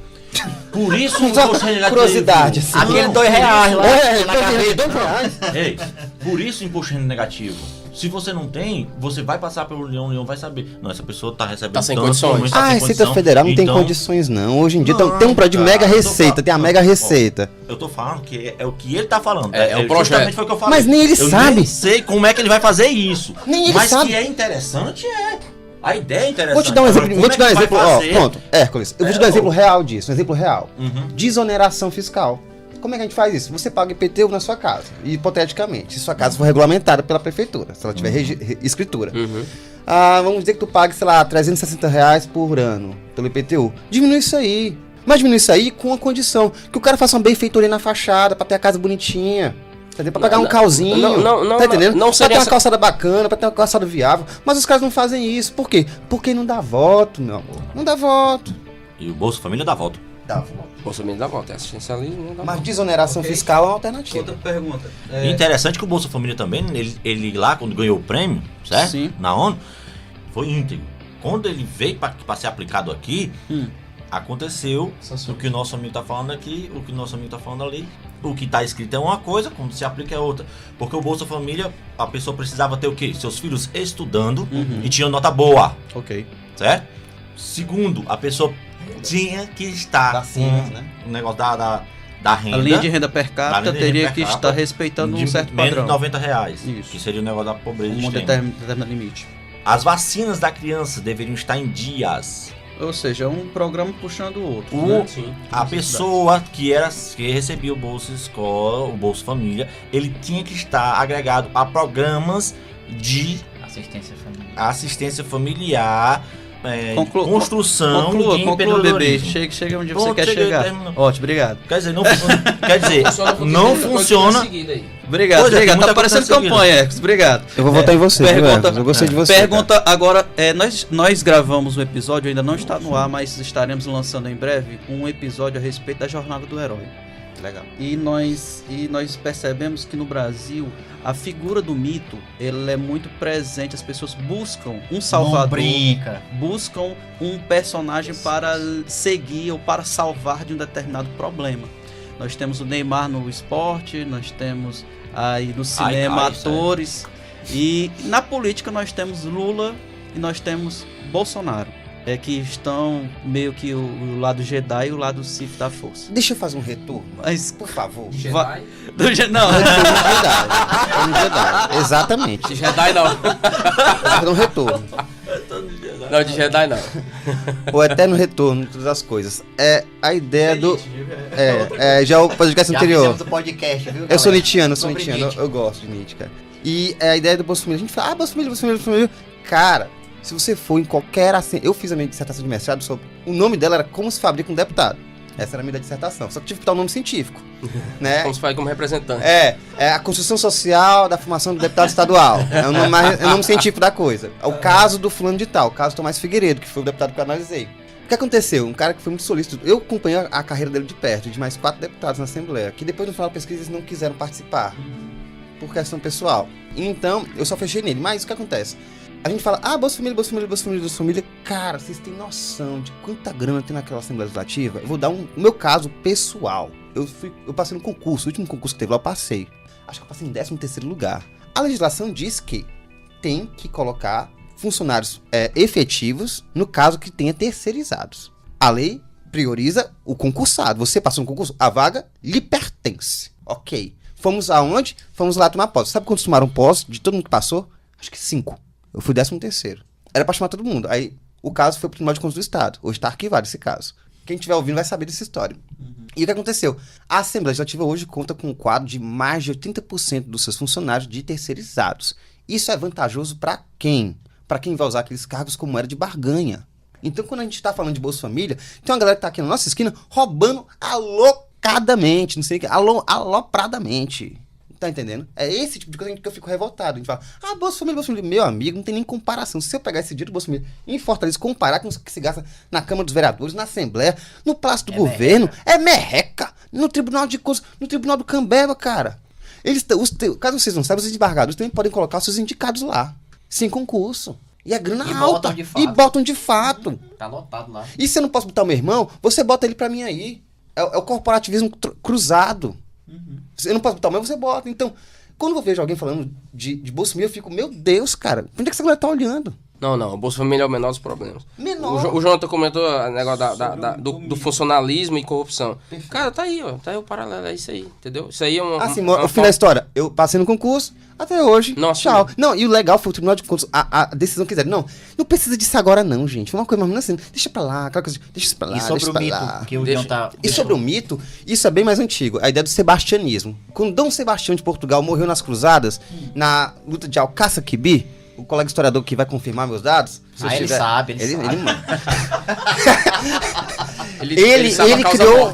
Por isso o imposto de renda negativo. Curiosidade. Assim. Aquele R$2 lá. R$2. Por isso o imposto de renda negativo. Se você não tem, você vai passar pelo União vai saber. Não, essa pessoa tá recebendo sem condições. A Receita Federal não tem condições, não. Hoje em dia tem um projeto de mega receita, tem a mega receita. Eu tô falando que é o que ele tá falando. É o projeto. Foi o que eu falei. Mas nem ele sabe. Eu nem sei como é que ele vai fazer isso. Nem ele sabe. Mas que é interessante, A ideia é interessante. Vou te dar um exemplo. Pronto, Hércules. Eu vou te dar um exemplo real disso. Um exemplo real. Desoneração fiscal. Como é que a gente faz isso? Você paga IPTU na sua casa. Hipoteticamente. Se sua casa for regulamentada pela prefeitura. Se ela tiver escritura. Vamos dizer que tu pague, sei lá, R$360 por ano pelo IPTU. Diminui isso aí. Mas diminui isso aí com a condição que o cara faça uma benfeitoria na fachada pra ter a casa bonitinha. Pra pagar um calzinho, tá entendendo? Pra ter uma calçada bacana, pra ter uma calçada viável. Mas os caras não fazem isso. Por quê? Porque não dá voto, meu amor. Não dá voto. E o Bolsa Família dá voto. Dá voto. Bolsa Família dá voto. É assistencialismo, não dá voto. Mas desoneração fiscal é uma alternativa. Outra pergunta. Interessante que o Bolsa Família também, ele lá, quando ganhou o prêmio, certo? Sim. Na ONU, foi íntegro. Quando ele veio pra ser aplicado aqui, aconteceu o que o nosso amigo tá falando aqui, o que o nosso amigo tá falando ali. O que tá escrito é uma coisa, quando se aplica é outra. Porque o Bolsa Família, a pessoa precisava ter o quê? Seus filhos estudando e tinham nota boa. Ok. Certo? Segundo, a pessoa tinha que estar Vacinas, com né? o negócio da renda. A linha de renda per capita da linha de teria renda que per estar capita respeitando de um certo menos padrão. de R$90, Isso. que seria o negócio da pobreza Um extrema. determinado limite. As vacinas da criança deveriam estar em dias. Ou seja, um programa puxando o outro. O- né? A pessoa que recebia o Bolsa Escola, o Bolsa Família, ele tinha que estar agregado a programas de assistência familiar, construção de conclua, bebê. empreendedorismo. Chega onde Pronto, você quer cheguei, chegar. terminou. Ótimo, obrigado. Quer dizer, não funciona. Obrigado, Pois é, tem obrigado. muita Tá parecendo coisa campanha, Ecos. Obrigado. Eu vou votar em você, viu, Pergunta, Ecos? Eu gostei de você. Pergunta agora, nós gravamos um episódio, ainda não está no ar, mas estaremos lançando em breve um episódio a respeito da jornada do herói. Legal. E nós percebemos que no Brasil a figura do mito, ela é muito presente, as pessoas buscam um salvador, Não brinca. buscam um personagem para seguir ou para salvar de um determinado problema. Nós temos o Neymar no esporte, nós temos aí no cinema atores, e na política nós temos Lula e nós temos Bolsonaro. Que estão meio que o lado Jedi e o lado Sith da força. Deixa eu fazer um retorno, Mas, por favor. Jedi? Não, Um Jedi. Exatamente. De Jedi não. Fazer um retorno. Não, de Jedi não. O eterno retorno de todas as coisas. É a ideia do. Já o podcast Já anterior. fizemos o podcast, viu, Eu sou galera? Nietzscheano, Sobre eu Nietzsche. gosto de Nietzsche, cara. E é a ideia do Bolsa Família. A gente fala, Bolsa Família. Cara, se você for em qualquer... Eu fiz a minha dissertação de mestrado sobre... O nome dela era Como se fabrica um deputado. Essa era a minha dissertação. Só que tive que dar um nome científico, né? Como se faz como representante. É a construção social da formação do deputado estadual. É o nome científico da coisa. É o caso do fulano de tal, o caso do Tomás Figueiredo, que foi o deputado que eu analisei. O que aconteceu? Um cara que foi muito solícito. Eu acompanhei a carreira dele de perto, de mais 4 deputados na Assembleia, que depois no final da pesquisa eles não quiseram participar, por questão pessoal. Então, eu só fechei nele. Mas o que acontece? A gente fala, Bolsa Família. Cara, vocês têm noção de quanta grana tem naquela Assembleia Legislativa? Eu vou dar o meu caso pessoal. Eu passei no concurso, o último concurso que teve lá eu passei. Acho que eu passei em 13º lugar. A legislação diz que tem que colocar funcionários efetivos no caso que tenha terceirizados. A lei prioriza o concursado. Você passou no concurso, a vaga lhe pertence. Ok. Fomos aonde? Fomos lá tomar posse. Sabe quantos tomaram posse de todo mundo que passou? Acho que 5. Eu fui 13º. Era pra chamar todo mundo. Aí o caso foi pro Tribunal de Contas do Estado. Hoje tá arquivado esse caso. Quem estiver ouvindo vai saber dessa história. E o que aconteceu? A Assembleia Legislativa hoje conta com um quadro de mais de 80% dos seus funcionários de terceirizados. Isso é vantajoso pra quem? Pra quem vai usar aqueles cargos como moeda de barganha. Então, quando a gente tá falando de Bolsa Família, tem uma galera que tá aqui na nossa esquina roubando alocadamente, não sei o que, alopradamente. Tá entendendo? É esse tipo de coisa que eu fico revoltado. A gente fala, Bolsa Família. Meu amigo, não tem nem comparação. Se eu pegar esse dinheiro do Bolsa Família em Fortaleza, comparar com o que se gasta na Câmara dos Vereadores, na Assembleia, no Palácio do Governo, é merreca. No Tribunal de Contas, no Tribunal do Cambeba, cara. Caso vocês não saibam, os desembargadores também podem colocar os seus indicados lá, sem concurso. E a grana alta. E botam de fato. Tá lotado lá. E se eu não posso botar o meu irmão, você bota ele pra mim aí. É o corporativismo cruzado. Eu não posso botar o meu, você bota. Então, quando eu vejo alguém falando de Bolsa Família, eu fico, meu Deus, cara, onde é que essa galera tá olhando? Não, o Bolsa Família é o menor dos problemas. Menor. O Jonathan comentou o negócio do funcionalismo e corrupção. Perfeito. Cara, tá aí, ó. Tá aí o paralelo, é isso aí, entendeu? Isso aí é um... Assim, o fim da história, eu passei no concurso, até hoje, tchau. Não, e o legal foi o Tribunal de Contas, a decisão que quiser. Não precisa disso agora não, gente. Foi uma coisa mais assim, deixa pra lá, aquela coisa, deixa isso pra lá, e sobre o mito que o João tá... E sobre o mito, isso é bem mais antigo, a ideia do sebastianismo. Quando Dom Sebastião de Portugal morreu nas cruzadas, na luta de Alcácer-Quibir, o colega historiador que vai confirmar meus dados... Ele sabe.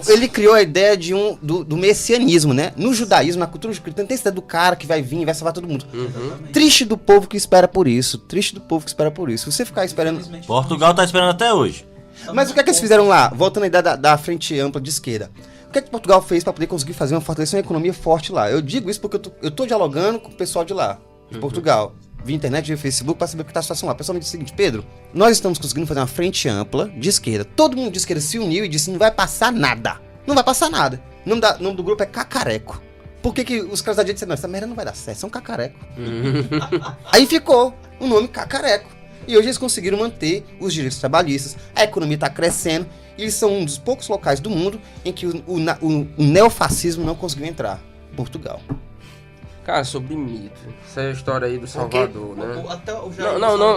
Ele criou a ideia do messianismo, né? No judaísmo, na cultura cristã, tem essa ideia do cara que vai vir e vai salvar todo mundo. Triste do povo que espera por isso. Se você ficar esperando... Portugal tá esperando até hoje. Mas o que é que eles fizeram lá? Voltando à ideia da frente ampla de esquerda. O que é que Portugal fez para poder conseguir fazer uma fortaleza, uma economia forte lá? Eu digo isso porque eu tô dialogando com o pessoal de lá, de Portugal. Via internet, via Facebook, para saber o que tá a situação lá. O pessoal me disse o seguinte, Pedro, nós estamos conseguindo fazer uma frente ampla de esquerda. Todo mundo de esquerda se uniu e disse, não vai passar nada. Não vai passar nada. O nome do grupo é Cacareco. Por que os caras da direita disseram, não, essa merda não vai dar certo, são Cacareco. Aí ficou o nome Cacareco. E hoje eles conseguiram manter os direitos trabalhistas, a economia está crescendo, e eles são um dos poucos locais do mundo em que o neofascismo não conseguiu entrar. Portugal. Cara, sobre mito. Essa é a história aí do Salvador, né?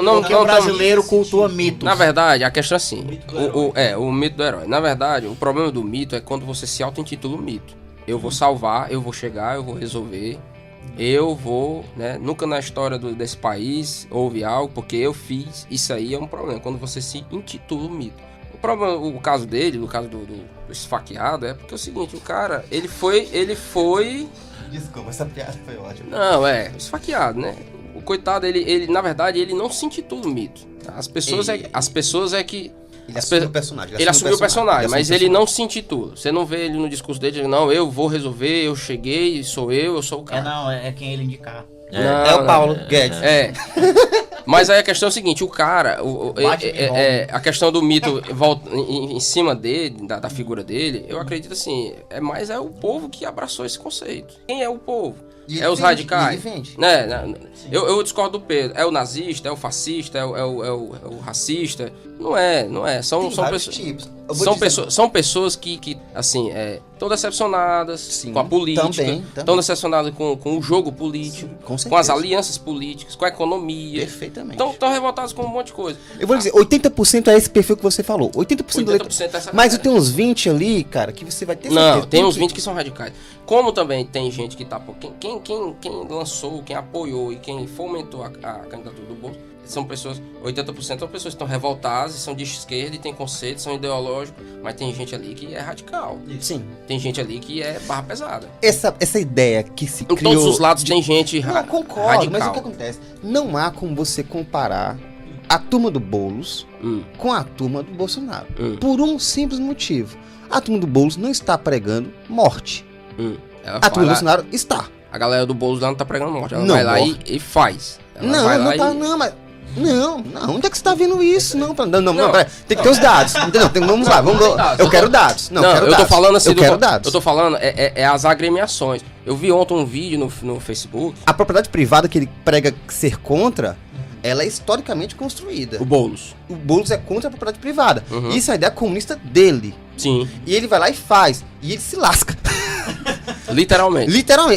Não, porque o brasileiro cultua mitos. Na verdade, a questão é assim. O mito do herói. Na verdade, o problema do mito é quando você se auto-intitula mito. Eu vou salvar, eu vou chegar, eu vou resolver. Eu vou, né? Nunca na história desse país houve algo, porque eu fiz. Isso aí é um problema, quando você se intitula mito. O problema, o caso dele, no caso do esfaqueado, é porque é o seguinte, o cara, ele foi... Desculpa, essa piada foi ótima. Não, esfaqueado, né? O coitado, ele na verdade, ele não se intitula mito. As pessoas é que... Ele assumiu o personagem. Ele assumiu o personagem, mas ele não se intitula. Você não vê ele no discurso dele, ele, não, eu vou resolver, eu cheguei, eu sou o cara. É quem ele indicar. É o Paulo Guedes. Mas aí a questão é o seguinte, o cara, a questão do mito volta em cima dele, da figura dele, eu acredito assim, mais o povo que abraçou esse conceito. Quem é o povo? Os radicais. Eu discordo do Pedro. É o nazista, é o fascista, é o racista. Não é. São pessoas. São pessoas que assim, estão decepcionadas com a política. Estão decepcionadas com o jogo político, com as alianças políticas, com a economia. Perfeitamente. Estão revoltados com um monte de coisa. Eu vou dizer, 80% é esse perfil que você falou. 80% é essa. Mas tem uns 20 ali, cara, que você vai ter certeza. Não, tem uns 20 que são radicais. Como também tem gente que tá... Quem lançou, quem apoiou e quem fomentou a candidatura do Bolsonaro, são pessoas... 80% são pessoas que estão revoltadas, são de esquerda e têm conceitos, são ideológicos, mas tem gente ali que é radical. Sim. Tem gente ali que é barra pesada. Essa ideia que se criou... Em todos os lados tem gente radical. Não, concordo, mas o que acontece? Não há como você comparar a turma do Boulos com a turma do Bolsonaro. Por um simples motivo. A turma do Boulos não está pregando morte. A turma do Bolsonaro está. A galera do Boulos lá não tá pregando morte. Ela vai lá e faz. Não, onde é que você tá vendo isso? Não, pera, tem que ter os dados. Entendeu? Vamos lá. Eu quero dados. Eu tô falando assim, eu tô falando as agremiações. Eu vi ontem um vídeo no Facebook. A propriedade privada que ele prega ser contra, ela é historicamente construída. O Boulos é contra a propriedade privada. Isso é a ideia comunista dele. Sim. E ele vai lá e faz. E ele se lasca. Literalmente.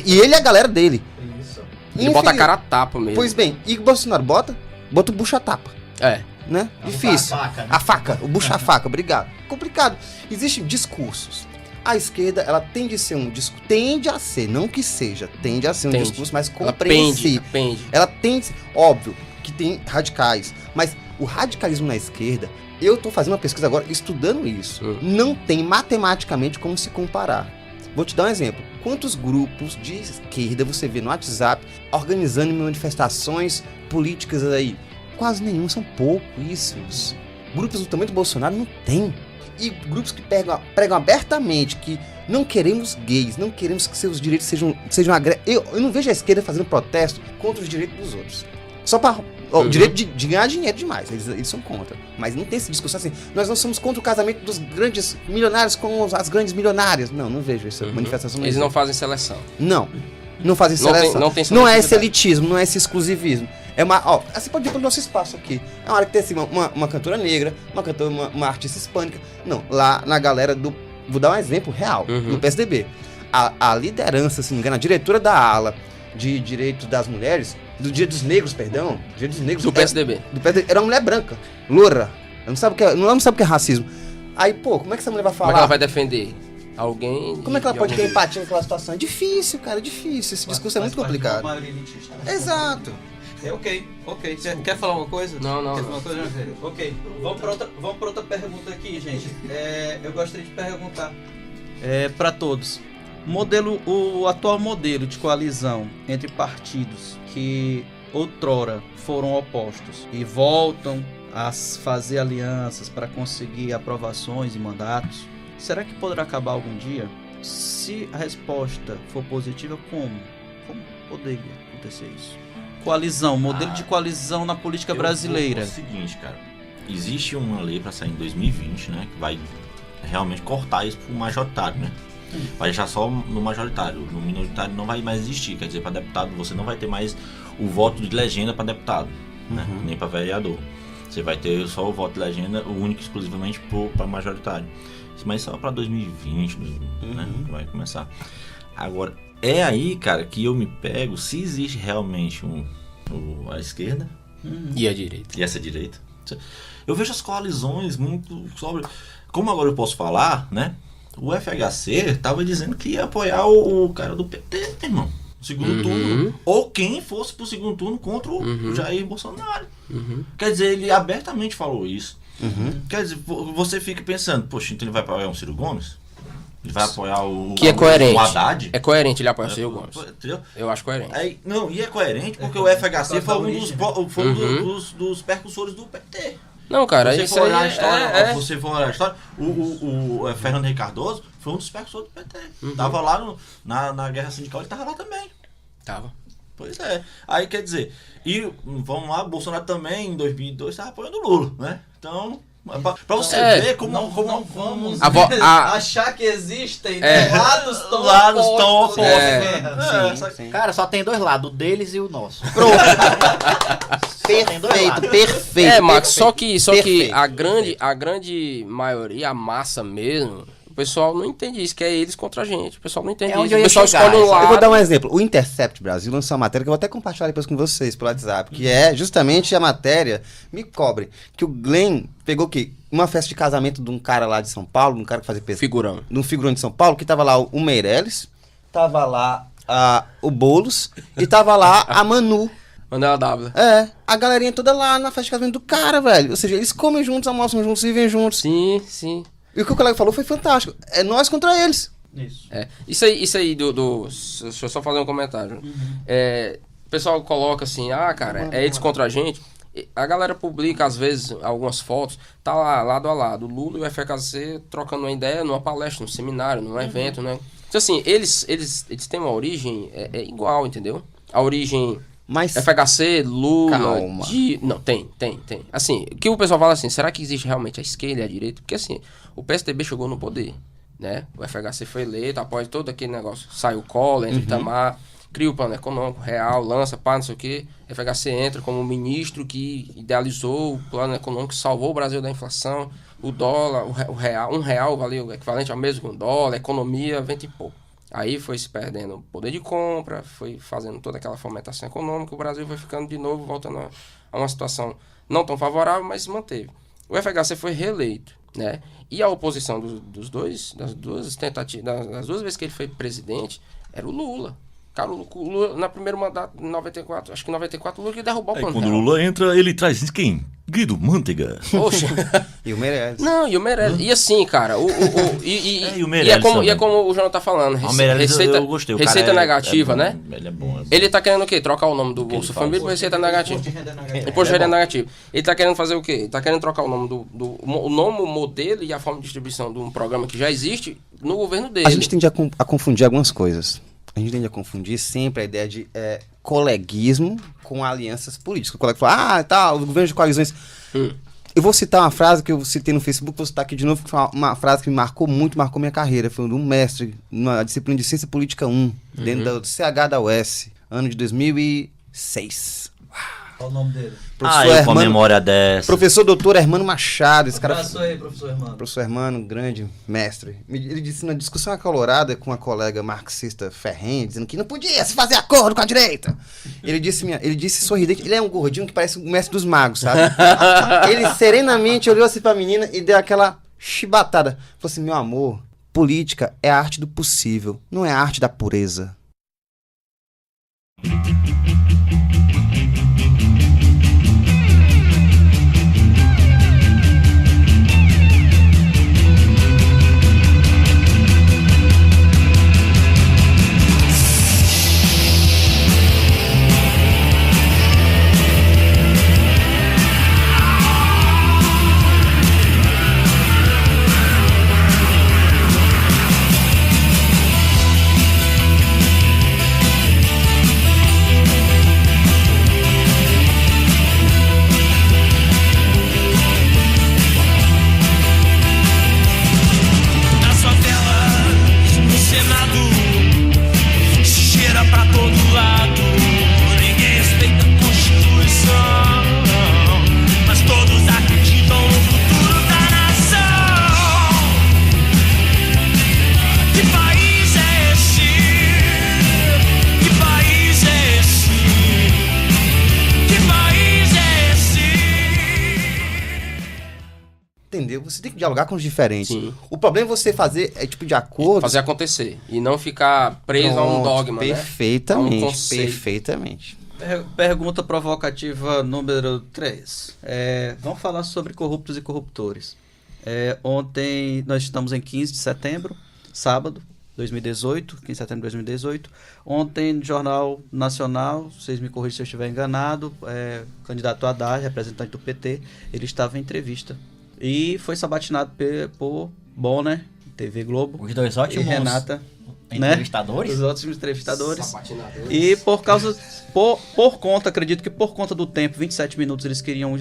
E ele é a galera dele. Isso. Ele bota a cara a tapa mesmo. Pois bem, e o Bolsonaro bota o bucho a tapa. Né? Difícil. A faca, o bucho a faca, obrigado. Complicado. Existem discursos. A esquerda, ela tende a ser um discurso. Tende a ser um discurso mais compreensível. Ela tende. Óbvio que tem radicais. Mas o radicalismo na esquerda, eu tô fazendo uma pesquisa agora estudando isso. Não tem matematicamente como se comparar. Vou te dar um exemplo. Quantos grupos de esquerda você vê no WhatsApp organizando manifestações políticas aí? Quase nenhum, são pouquíssimos. Grupos do tamanho do Bolsonaro não tem. E grupos que pregam abertamente que não queremos gays, não queremos que seus direitos sejam agressivos. Eu não vejo a esquerda fazendo protesto contra os direitos dos outros. Só para o direito de ganhar dinheiro demais, eles são contra. Mas não tem essa discussão assim, nós não somos contra o casamento dos grandes milionários com as grandes milionárias. Não vejo essa manifestação. Eles não fazem seleção. Não fazem seleção. Não é esse elitismo, não é esse exclusivismo. É uma, você pode ir pro nosso espaço aqui. É uma hora que tem assim, uma cantora negra, uma artista hispânica. Não, lá na galera vou dar um exemplo real, do PSDB. A liderança, se não me engano, a diretora da ala de direitos das mulheres, do Dia dos Negros, do PSDB. Era uma mulher branca, loura. Ela não sabe o que é racismo. Aí, como é que essa mulher vai falar? Como é que ela vai defender alguém? Como é que ela pode ter empatia naquela situação? É difícil, cara, é difícil. Esse discurso é muito complicado. Exato. Ok. Você quer falar uma coisa? Não. Quer falar uma coisa? Ok. Vamos pra outra pergunta aqui, gente. Eu gostaria de perguntar para todos. O atual modelo de coalizão entre partidos que outrora foram opostos e voltam a fazer alianças para conseguir aprovações e mandatos, será que poderá acabar algum dia? Se a resposta for positiva, como poderia acontecer isso? Modelo de coalizão na política brasileira. É o seguinte, cara, existe uma lei para sair em 2020, né, que vai realmente cortar isso pro majoritário, né? Vai deixar só no majoritário, no minoritário não vai mais existir, quer dizer, para deputado você não vai ter mais o voto de legenda para deputado. né? Nem para vereador. Você vai ter só o voto de legenda, o único exclusivamente para majoritário. Mas só para 2020, né? Que vai começar. Agora, é aí, cara, que eu me pego se existe realmente a esquerda e a direita. E essa direita. Eu vejo as coalizões muito sobre... Como agora eu posso falar, né? O FHC tava dizendo que ia apoiar o cara do PT, irmão. No segundo turno. Ou quem fosse pro segundo turno contra o Jair Bolsonaro. Quer dizer, ele abertamente falou isso. Quer dizer, você fica pensando, poxa, então ele vai apoiar o Ciro Gomes? Ele vai apoiar o... Que é coerente. O Haddad? É coerente ele apoiar o Ciro Gomes. Entendeu? Eu acho coerente. Aí, não, e é coerente porque o FHC foi um dos percussores do PT. Não, cara, você isso for olhar aí a história, você for olhar a história, o Fernando Henrique Cardoso foi um dos percussores do PT. Tava lá na guerra sindical, ele tava lá também. Tava. Pois é. Aí quer dizer, e vamos lá, Bolsonaro também em 2002 estava apoiando o Lula, né? Então, pra você ver como não vamos achar que existem lados tão opostos. Sim. Cara, só tem dois lados, o deles e o nosso. Pronto. Perfeito. Max, só que a grande maioria, a massa mesmo, o pessoal não entende isso, que é eles contra a gente. O pessoal não entende isso. O pessoal escolhe um lado. Eu vou dar um exemplo. O Intercept Brasil lançou uma matéria que eu vou até compartilhar depois com vocês pelo WhatsApp, que é justamente a matéria, me cobre, que o Glenn pegou o quê? Uma festa de casamento de um cara lá de São Paulo, de um cara que fazia pesquisa. Figurão. De um figurão de São Paulo, que tava lá o Meirelles, tava lá o Boulos e tava lá a Manu. Mandela W. A galerinha toda lá na festa de casamento do cara, velho. Ou seja, eles comem juntos, almoçam juntos, vivem juntos. Sim. E o que o colega falou foi fantástico. É nós contra eles. Isso aí deixa eu só fazer um comentário. O pessoal coloca assim, cara, é eles contra a gente. A galera publica, às vezes, algumas fotos, tá lá, lado a lado, o Lula e o FHC trocando uma ideia numa palestra, num seminário, num evento, né? Então, assim, eles têm uma origem igual, entendeu? A origem... Mas... FHC, Lula... Calma. Não, tem. Assim, o que o pessoal fala assim, será que existe realmente a esquerda e a direita? Porque, assim, o PSDB chegou no poder, né? O FHC foi eleito, após todo aquele negócio, sai o Collor, entra o Itamar, cria o plano econômico real, lança, não sei o quê. O FHC entra como ministro que idealizou o plano econômico que salvou o Brasil da inflação, o dólar, o real, R$1 valeu equivalente ao mesmo que um dólar, a economia, vento e pouco. Aí foi se perdendo o poder de compra, foi fazendo toda aquela fomentação econômica, o Brasil foi ficando de novo, voltando a uma situação não tão favorável, mas se manteve. O FHC foi reeleito, né? E a oposição das duas tentativas, das duas vezes que ele foi presidente, era o Lula. Cara, o Lula, na primeiro mandato, em 94, acho que em 94, o Lula ia derrubar o plano. Quando o Lula entra, ele traz quem? Guido Mantega. Poxa. E o Meirelles. Não, e o Meirelles. E assim, cara, o Meirelles e é como o João tá falando, eu gostei. O receita negativa, né? Ele é bom. Ele tá querendo o quê? Trocar o nome do Bolsa Família por receita negativa. Imposto de renda negativo. Ele tá querendo fazer o quê? Ele tá querendo trocar o nome o nome, o modelo e a forma de distribuição de um programa que já existe no governo dele. A gente tende a confundir algumas coisas. A gente tende a confundir sempre a ideia de coleguismo com alianças políticas. O colega fala, o governo de coalizões. Eu vou citar uma frase que eu citei no Facebook, vou citar aqui de novo, que foi uma frase que me marcou minha carreira. Foi de um mestre na disciplina de Ciência Política 1, dentro do CH da UES, ano de 2006. Qual o nome dele? Com a memória dessa. Professor doutor Hermano Machado. Esse abraço aí, professor Hermano. Professor Hermano, grande mestre. Ele disse na discussão acalorada com a colega marxista ferrenha, dizendo que não podia se fazer acordo com a direita. Ele disse sorridente, ele é um gordinho que parece o mestre dos magos, sabe? Ele serenamente olhou assim pra menina e deu aquela chibatada. Falou assim, meu amor, política é a arte do possível, não é a arte da pureza. Entendeu? Você tem que dialogar com os diferentes. Sim. O problema é você fazer, de acordo... Fazer acontecer. E não ficar preso a um dogma, perfeitamente, né? A um conceito. Perfeitamente. Pergunta provocativa número 3. Vamos falar sobre corruptos e corruptores. Ontem, nós estamos em 15 de setembro, sábado, 2018, 15 de setembro de 2018. Ontem, no Jornal Nacional, vocês me corrigem se eu estiver enganado, candidato Haddad, representante do PT, ele estava em entrevista. E foi sabatinado por Bonner, TV Globo. Os dois ótimos e Renata, entrevistadores. Né? Os ótimos entrevistadores. E por conta, acredito que por conta do tempo, 27 minutos,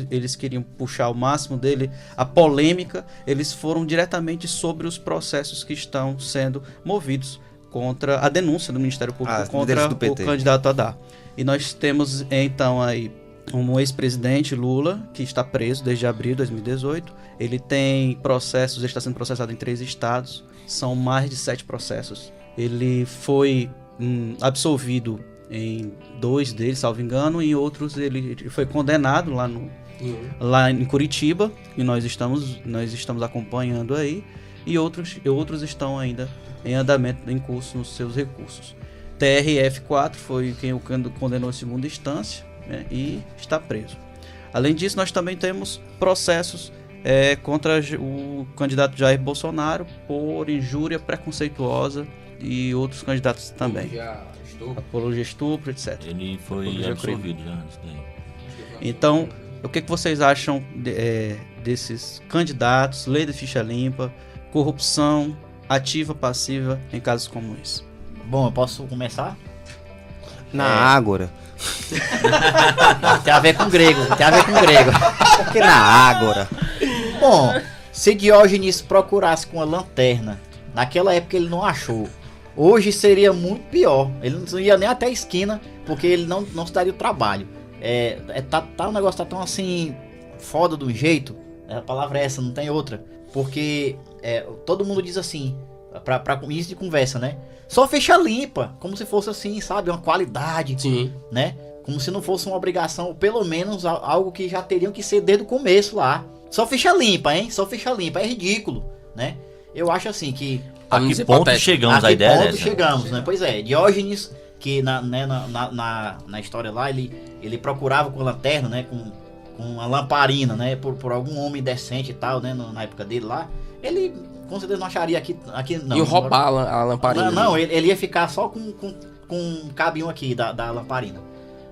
eles queriam puxar o máximo dele, a polêmica, eles foram diretamente sobre os processos que estão sendo movidos contra a denúncia do Ministério Público contra o candidato Haddad. E nós temos então aí um ex-presidente, Lula, que está preso desde abril de 2018. Ele tem processos, ele está sendo processado em 3 estados. São mais de 7 processos. Ele foi absolvido em 2 deles, salvo engano, e em outros ele foi condenado lá em Curitiba, e nós estamos acompanhando aí, e outros estão ainda em andamento, em curso nos seus recursos. TRF4 foi quem o condenou em segunda instância, né, e está preso. Além disso, nós também temos processos contra o candidato Jair Bolsonaro por injúria preconceituosa e outros candidatos também. Apologia a estupro, etc. Ele foi absolvido já antes daí. Então, o que vocês acham desses candidatos, lei de ficha limpa, corrupção ativa, passiva em casos como esse? Bom, eu posso começar? Na Ágora. Tem a ver com grego. Por que na Ágora? Bom, se Diógenes procurasse com a lanterna, naquela época ele não achou. Hoje seria muito pior. Ele não ia nem até a esquina, porque ele não se daria o trabalho. O negócio tá tão assim, foda de um jeito. A palavra é essa, não tem outra. Porque todo mundo diz assim, pra início de conversa, né? Só ficha limpa, como se fosse assim, sabe? Uma qualidade, sim, né? Como se não fosse uma obrigação, ou pelo menos algo que já teriam que ser desde o começo lá. Só ficha limpa, hein? Só ficha limpa. É ridículo, né? Eu acho assim que... A que ponto chegamos a ideia dessa? Chegamos, né? Pois é, Diógenes, que na história lá, ele procurava com lanterna, né? Com uma lamparina, né? Por algum homem decente e tal, né? Na época dele lá. Ele, com certeza, não acharia aqui não. E roubar a lamparina. Não, ele ia ficar só com um cabinho aqui da lamparina.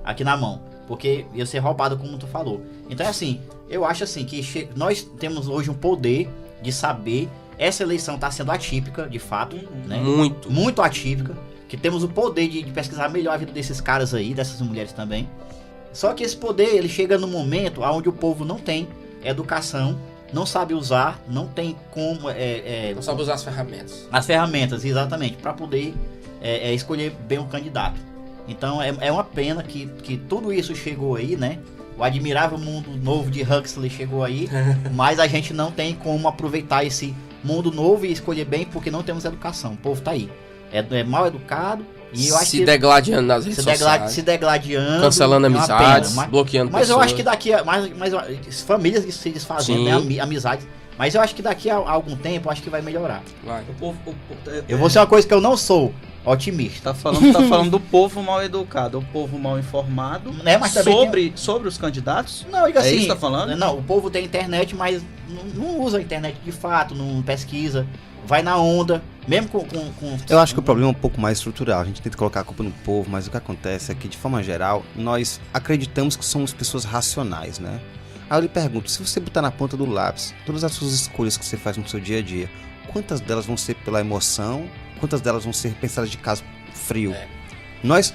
Aqui na mão. Porque ia ser roubado, como tu falou. Então, assim, eu acho assim que nós temos hoje um poder de saber... Essa eleição está sendo atípica, de fato, né? Muito atípica. Que temos o poder de pesquisar melhor a vida desses caras aí, dessas mulheres também. Só que esse poder, ele chega no momento onde o povo não tem educação, não sabe usar, não tem como... não sabe usar as ferramentas. As ferramentas, exatamente, para poder escolher bem o candidato. Então é uma pena que tudo isso chegou aí, né? O admirável mundo novo de Huxley chegou aí, mas a gente não tem como aproveitar esse mundo novo e escolher bem porque não temos educação. O povo tá aí. É mal educado e eu acho que... degladiando nas redes sociais. Se degladiando. Cancelando amizades, bloqueando mas pessoas. eu acho que daqui a... famílias que se desfazendo, né? Amizades. Mas eu acho que daqui a algum tempo, eu acho que vai melhorar. Vai. Eu vou ser uma coisa que eu não sou. Otimista. Tá falando do povo mal educado, o povo mal informado, né, mas sobre os candidatos? Não, diga assim, isso que tá falando? Não, o povo tem internet, mas não usa a internet de fato, não pesquisa, vai na onda, mesmo com... Eu acho que o problema é um pouco mais estrutural, a gente tenta colocar a culpa no povo, mas o que acontece é que, de forma geral, nós acreditamos que somos pessoas racionais, né? Aí eu lhe pergunto, se você botar na ponta do lápis todas as suas escolhas que você faz no seu dia a dia, quantas delas vão ser pela emoção? Quantas delas vão ser pensadas de caso frio? Nós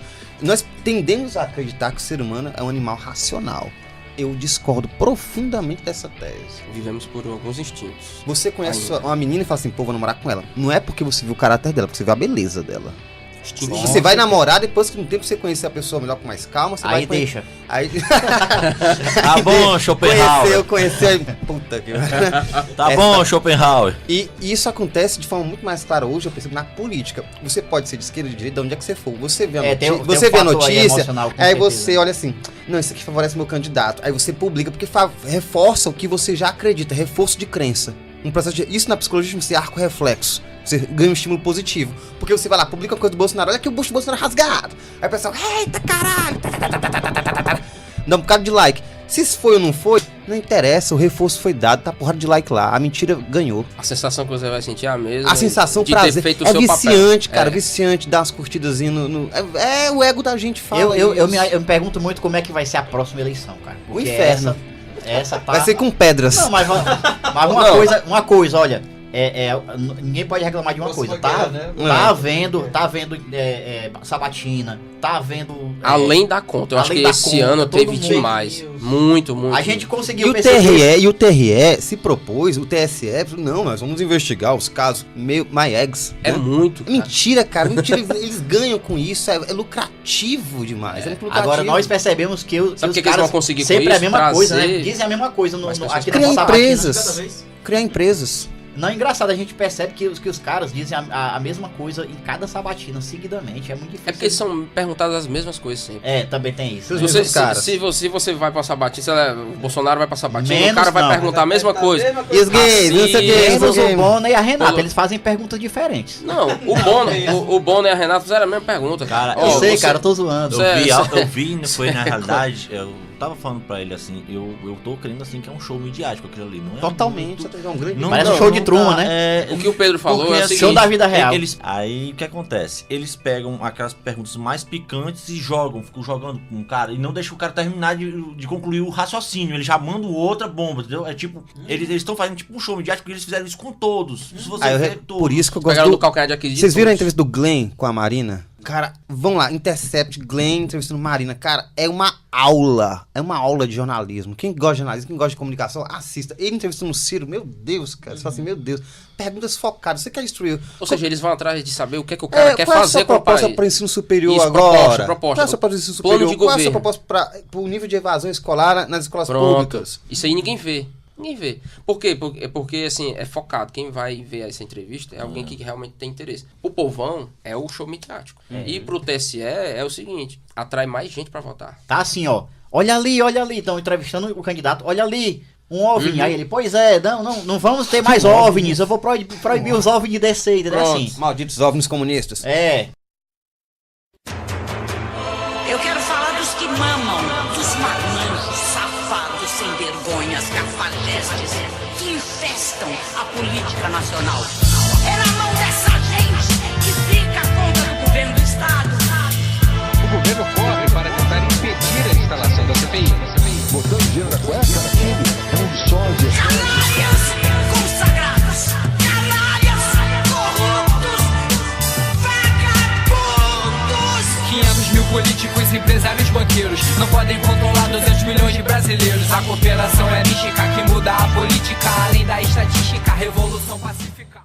tendemos a acreditar que o ser humano é um animal racional. Eu discordo profundamente dessa tese. Vivemos por alguns instintos. Você conhece uma menina e fala assim, pô, vou namorar com ela. Não é porque você viu o caráter dela, porque você viu a beleza dela. Instintivo. Você vai namorar, depois que um tempo você conhecer a pessoa melhor, com mais calma, você vai... deixa. Aí... Tá bom, Schopenhauer. Conhecer... Puta que... Tá bom, Schopenhauer. E isso acontece de forma muito mais clara hoje, eu percebo, na política. Você pode ser de esquerda ou de direita, de onde é que você for. Você vê a notícia, tem um fator aí emocional, com aí certeza. você olha assim, não, isso aqui favorece meu candidato. Aí você publica, porque reforça o que você já acredita, reforço de crença. Um processo de... Isso na psicologia chama-se arco reflexo. Você ganha um estímulo positivo. Porque você vai lá, publica uma coisa do Bolsonaro, olha aqui o bucho do Bolsonaro rasgado. Aí o pessoal, eita caralho, dá um bocado de like. Se isso foi ou não foi, não interessa, o reforço foi dado, tá porrada de like lá, a mentira ganhou. A sensação que você vai sentir é a mesma. A sensação, de prazer, ter feito o é seu viciante, papel. cara, viciante, dar umas curtidazinhas no... É o ego da gente fala Eu me isso. pergunto muito como é que vai ser a próxima eleição, cara. O Porque inferno. Essa tá... Vai ser com pedras. Não, mas uma coisa, olha, ninguém pode reclamar de uma coisa, tá? Tá havendo sabatina, tá havendo... Além da conta, eu acho que esse ano teve demais. Muito. A gente conseguiu E o TRE se propôs, o TSE, não, nós vamos investigar os casos my eggs. É muito. Cara. Mentira, cara, mentira, eles ganham com isso, é lucrativo demais. É muito lucrativo. Agora nós percebemos que os Sabe o que caras eles vão conseguir sempre com a isso? mesma coisa, né? Trazer- Dizem a mesma coisa aqui Criar na sabatina. empresas. Criar empresas. Não, é engraçado, a gente percebe que os caras dizem a mesma coisa em cada sabatina, seguidamente. É muito difícil. É porque são perguntadas as mesmas coisas sempre. Também tem isso. Os né? mesmos caras. Se você vai pra sabatina, o Bolsonaro vai pra sabatina, Menos o cara vai não. perguntar a mesma coisa. E os gays, não sei o que, Menos o Bono e a Renata, Polo- eles fazem perguntas diferentes. Não, o Bono e a Renata fizeram a mesma pergunta. Cara, Eu sei, você- cara, eu tô zoando. Você- Eu vi, foi na realidade, eu tava falando pra ele assim, eu tô crendo assim que é um show midiático aquilo ali, não é? Totalmente. Você um grande... Parece um show de Truman, né? O que o Pedro falou Porque, é o assim, seguinte, show da vida real. Aí o que acontece? Eles pegam aquelas perguntas mais picantes e ficam jogando com o cara e não deixam o cara terminar de concluir o raciocínio. Eles já mandam outra bomba, entendeu? É tipo, eles estão fazendo tipo um show midiático porque eles fizeram isso com todos. Se você ver todos. Por isso que eu gosto pegaram do... do calcanhar de Aquiles. Vocês viram a entrevista do Glenn com a Marina? Cara, vão lá, Intercept, Glenn entrevistando Marina. Cara, é uma aula de jornalismo. Quem gosta de jornalismo, quem gosta de comunicação, assista. Ele entrevistando o Ciro, meu Deus, cara. Você fala assim, meu Deus. Perguntas focadas, você quer destruir. Ou seja, eles vão atrás de saber o que é que o cara quer fazer com o proposta país. para o ensino superior Isso, agora? proposta. Qual é a sua proposta para o ensino Plano superior? de Qual é a sua governo. proposta para o nível de evasão escolar nas escolas Pronto. públicas? Isso aí ninguém vê. Ninguém vê. Por quê? Porque assim, é focado. Quem vai ver essa entrevista é alguém que realmente tem interesse. O povão é o show midiático. E pro TSE é o seguinte, atrai mais gente pra votar. Tá assim, ó. Olha ali. Estão entrevistando o candidato. Olha ali. Um OVNI. Aí ele, pois é, não vamos ter mais OVNIs. Eu vou proibir os OVNIs de descer, entendeu? Pronto. Assim. Malditos OVNIs comunistas. Eu quero falar dos que mamam, dos marmanjos, safados, sem vergonhas, cafajestes, que infestam a política nacional. É na mão dessa gente que fica a conta do governo do Estado. O governo corre para tentar impedir a instalação da CPI. Botando dinheiro na cueca, aquilo é um sósia. Canalhas consagrados, canalhas corruptos, vagabundos. 500 mil políticos, empresários, banqueiros não podem controlar 200 milhões de brasileiros. A cooperação é mística que muda a política, além da estatística, revolução pacífica.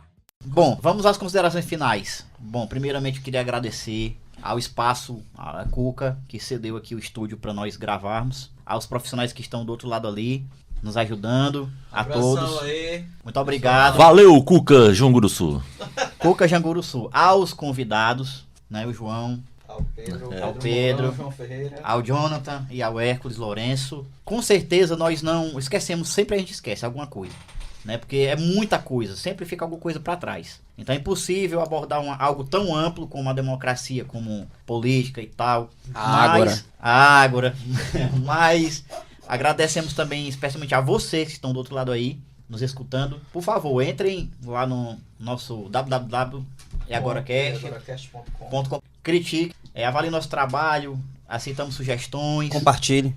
Bom, vamos às considerações finais. Bom, primeiramente eu queria agradecer ao espaço, a Cuca, que cedeu aqui o estúdio para nós gravarmos, aos profissionais que estão do outro lado ali, nos ajudando, a todos. Aí. Muito obrigado. Valeu, Cuca, João Guruçu. Cuca Janguru Sul. Aos convidados, né, o João, Ao Pedro, ao Pedro, João Ferreira. ao Jonathan e ao Hércules Lourenço. Com certeza nós não esquecemos, sempre a gente esquece alguma coisa, né? Porque é muita coisa, sempre fica alguma coisa para trás. Então é impossível abordar algo tão amplo como a democracia, como política e tal. Ágora. Mas agradecemos também especialmente a vocês que estão do outro lado aí, nos escutando. Por favor, entrem lá no nosso www.eagoracast.com. Critique, avaliem nosso trabalho, aceitamos sugestões. Compartilhem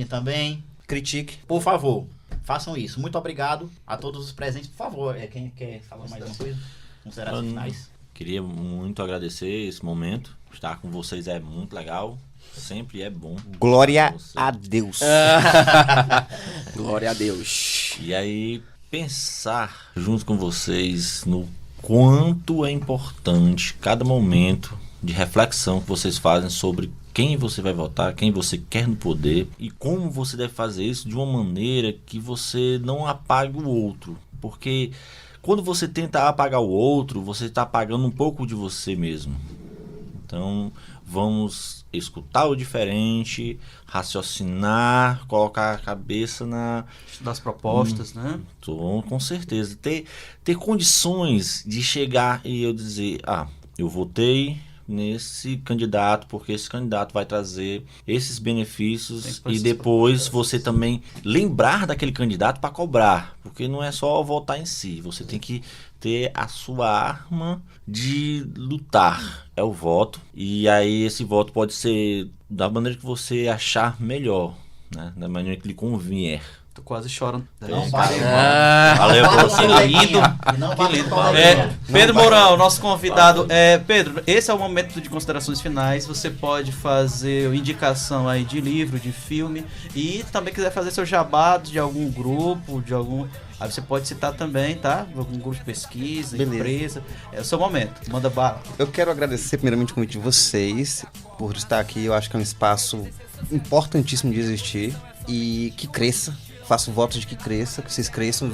também. Critique. Por favor, façam isso. Muito obrigado a todos os presentes. Por favor, quem quer falar mais uma coisa? Considerações finais. Queria muito agradecer esse momento. Estar com vocês é muito legal. Sempre é bom. Glória a Deus. Glória a Deus. E aí, pensar junto com vocês no quanto é importante cada momento de reflexão que vocês fazem sobre quem você vai votar, quem você quer no poder e como você deve fazer isso de uma maneira que você não apague o outro. Porque quando você tenta apagar o outro, você está apagando um pouco de você mesmo. Então, vamos escutar o diferente, raciocinar, colocar a cabeça na... das propostas, né? Com certeza. Ter condições de chegar e eu dizer, eu votei nesse candidato porque esse candidato vai trazer esses benefícios e depois você também lembrar daquele candidato para cobrar, porque não é só votar em si, você tem que ter a sua arma de lutar, é o voto, e aí esse voto pode ser da maneira que você achar melhor, né? Da maneira que lhe convier. Tô quase chorando. Valeu, que lindo. Que lindo. Pedro Mourão, nosso convidado. Pedro, esse é o momento de considerações finais. Você pode fazer indicação aí de livro, de filme, e também quiser fazer seu jabá de algum grupo, de algum... Aí você pode citar também, tá? Algum grupo de pesquisa, beleza, empresa. É o seu momento. Manda bala. Eu quero agradecer primeiramente o convite de vocês por estar aqui. Eu acho que é um espaço importantíssimo de existir e que cresça. Faço votos de que cresça, que vocês cresçam.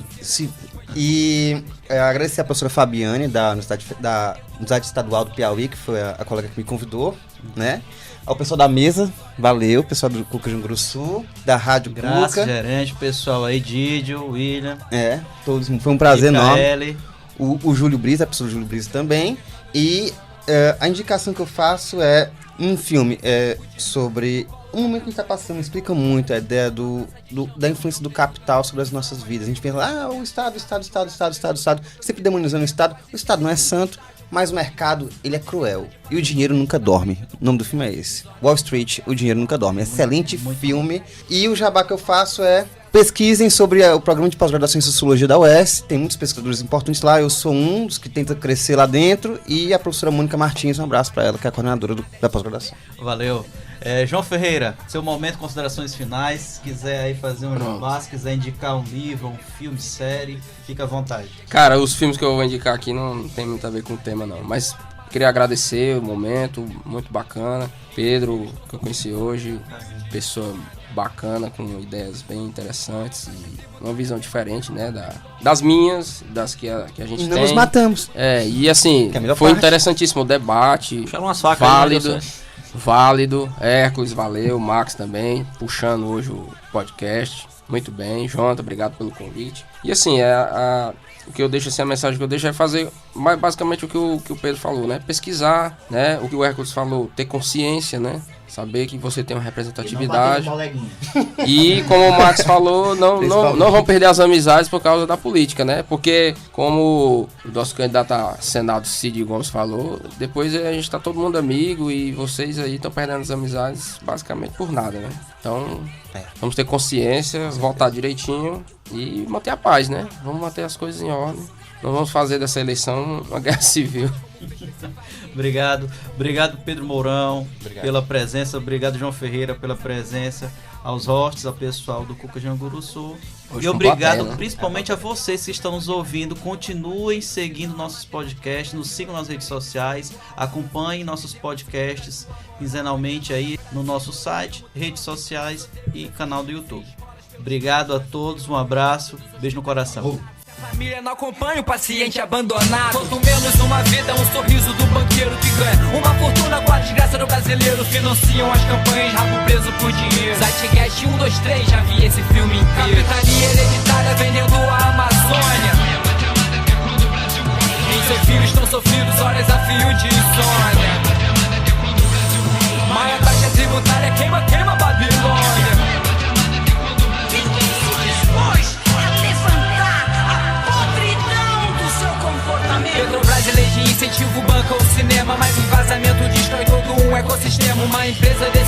E agradecer a professora Fabiane, da Universidade Estadual do Piauí, que foi a colega que me convidou, né? Ao pessoal da mesa, valeu, pessoal do Cuca Junguruçu, da Rádio Cuca. Gerente, pessoal aí, Didio, William. Todos, foi um prazer enorme. O Júlio Brisa, a pessoa do Júlio Brisa também. E a indicação que eu faço é um filme sobre... Um momento que a gente está passando explica muito a ideia da influência do capital sobre as nossas vidas. A gente pensa, o Estado, sempre demonizando o Estado não é santo, mas o mercado, ele é cruel. E o dinheiro nunca dorme. O nome do filme é esse. Wall Street, o dinheiro nunca dorme. Excelente filme. E o jabá que eu faço é... Pesquisem sobre o programa de pós-graduação em Sociologia da UES. Tem muitos pesquisadores importantes lá. Eu sou um dos que tenta crescer lá dentro. E a professora Mônica Martins, um abraço para ela, que é a coordenadora da pós-graduação. Valeu. João Ferreira, seu momento, considerações finais. Se quiser aí fazer um jabá, se quiser indicar um livro, um filme, série, fica à vontade. Cara, os filmes que eu vou indicar aqui não tem muito a ver com o tema, não. Mas queria agradecer o momento, muito bacana. Pedro, que eu conheci hoje, pessoa bacana, com ideias bem interessantes e uma visão diferente, né, das minhas, das que a gente tem. Não nos matamos. E assim, foi interessantíssimo o debate, válido, Hércules, valeu, Max também, puxando hoje o podcast, muito bem, Jonathan, obrigado pelo convite. E assim, o que eu deixo, assim, a mensagem que eu deixo é fazer basicamente o que o Pedro falou, né, pesquisar, né, o que o Hércules falou, ter consciência, né, saber que você tem uma representatividade. E como o Max falou, não vão perder as amizades por causa da política, né? Porque, como o nosso candidato a Senado, Cid Gomes, falou, depois a gente tá todo mundo amigo e vocês aí estão perdendo as amizades basicamente por nada, né? Então, vamos ter consciência, votar direitinho e manter a paz, né? Vamos manter as coisas em ordem. Não vamos fazer dessa eleição uma guerra civil. Obrigado Pedro Mourão pela presença, obrigado João Ferreira pela presença, aos hosts, ao pessoal do Cuca Junguruçu. E obrigado principalmente a vocês que estão nos ouvindo. Continuem seguindo nossos podcasts, nos sigam nas redes sociais, acompanhem nossos podcasts quinzenalmente aí no nosso site, redes sociais e canal do YouTube. Obrigado a todos, um abraço, beijo no coração. Família não acompanha o paciente abandonado. Quanto menos uma vida, um sorriso do banqueiro que ganha uma fortuna com a desgraça do brasileiro. Financiam as campanhas, rabo preso por dinheiro. Zeitgeist 1, 2, 3, já vi esse filme inteiro. Capitania hereditária vendendo a Amazônia. E seus filhos estão sofridos, horas a fio de insônia. Maior taxa tributária, queima Babilônia. Petrobras e lei de incentivo banca o cinema, mas o vazamento destrói todo um ecossistema. Uma empresa desse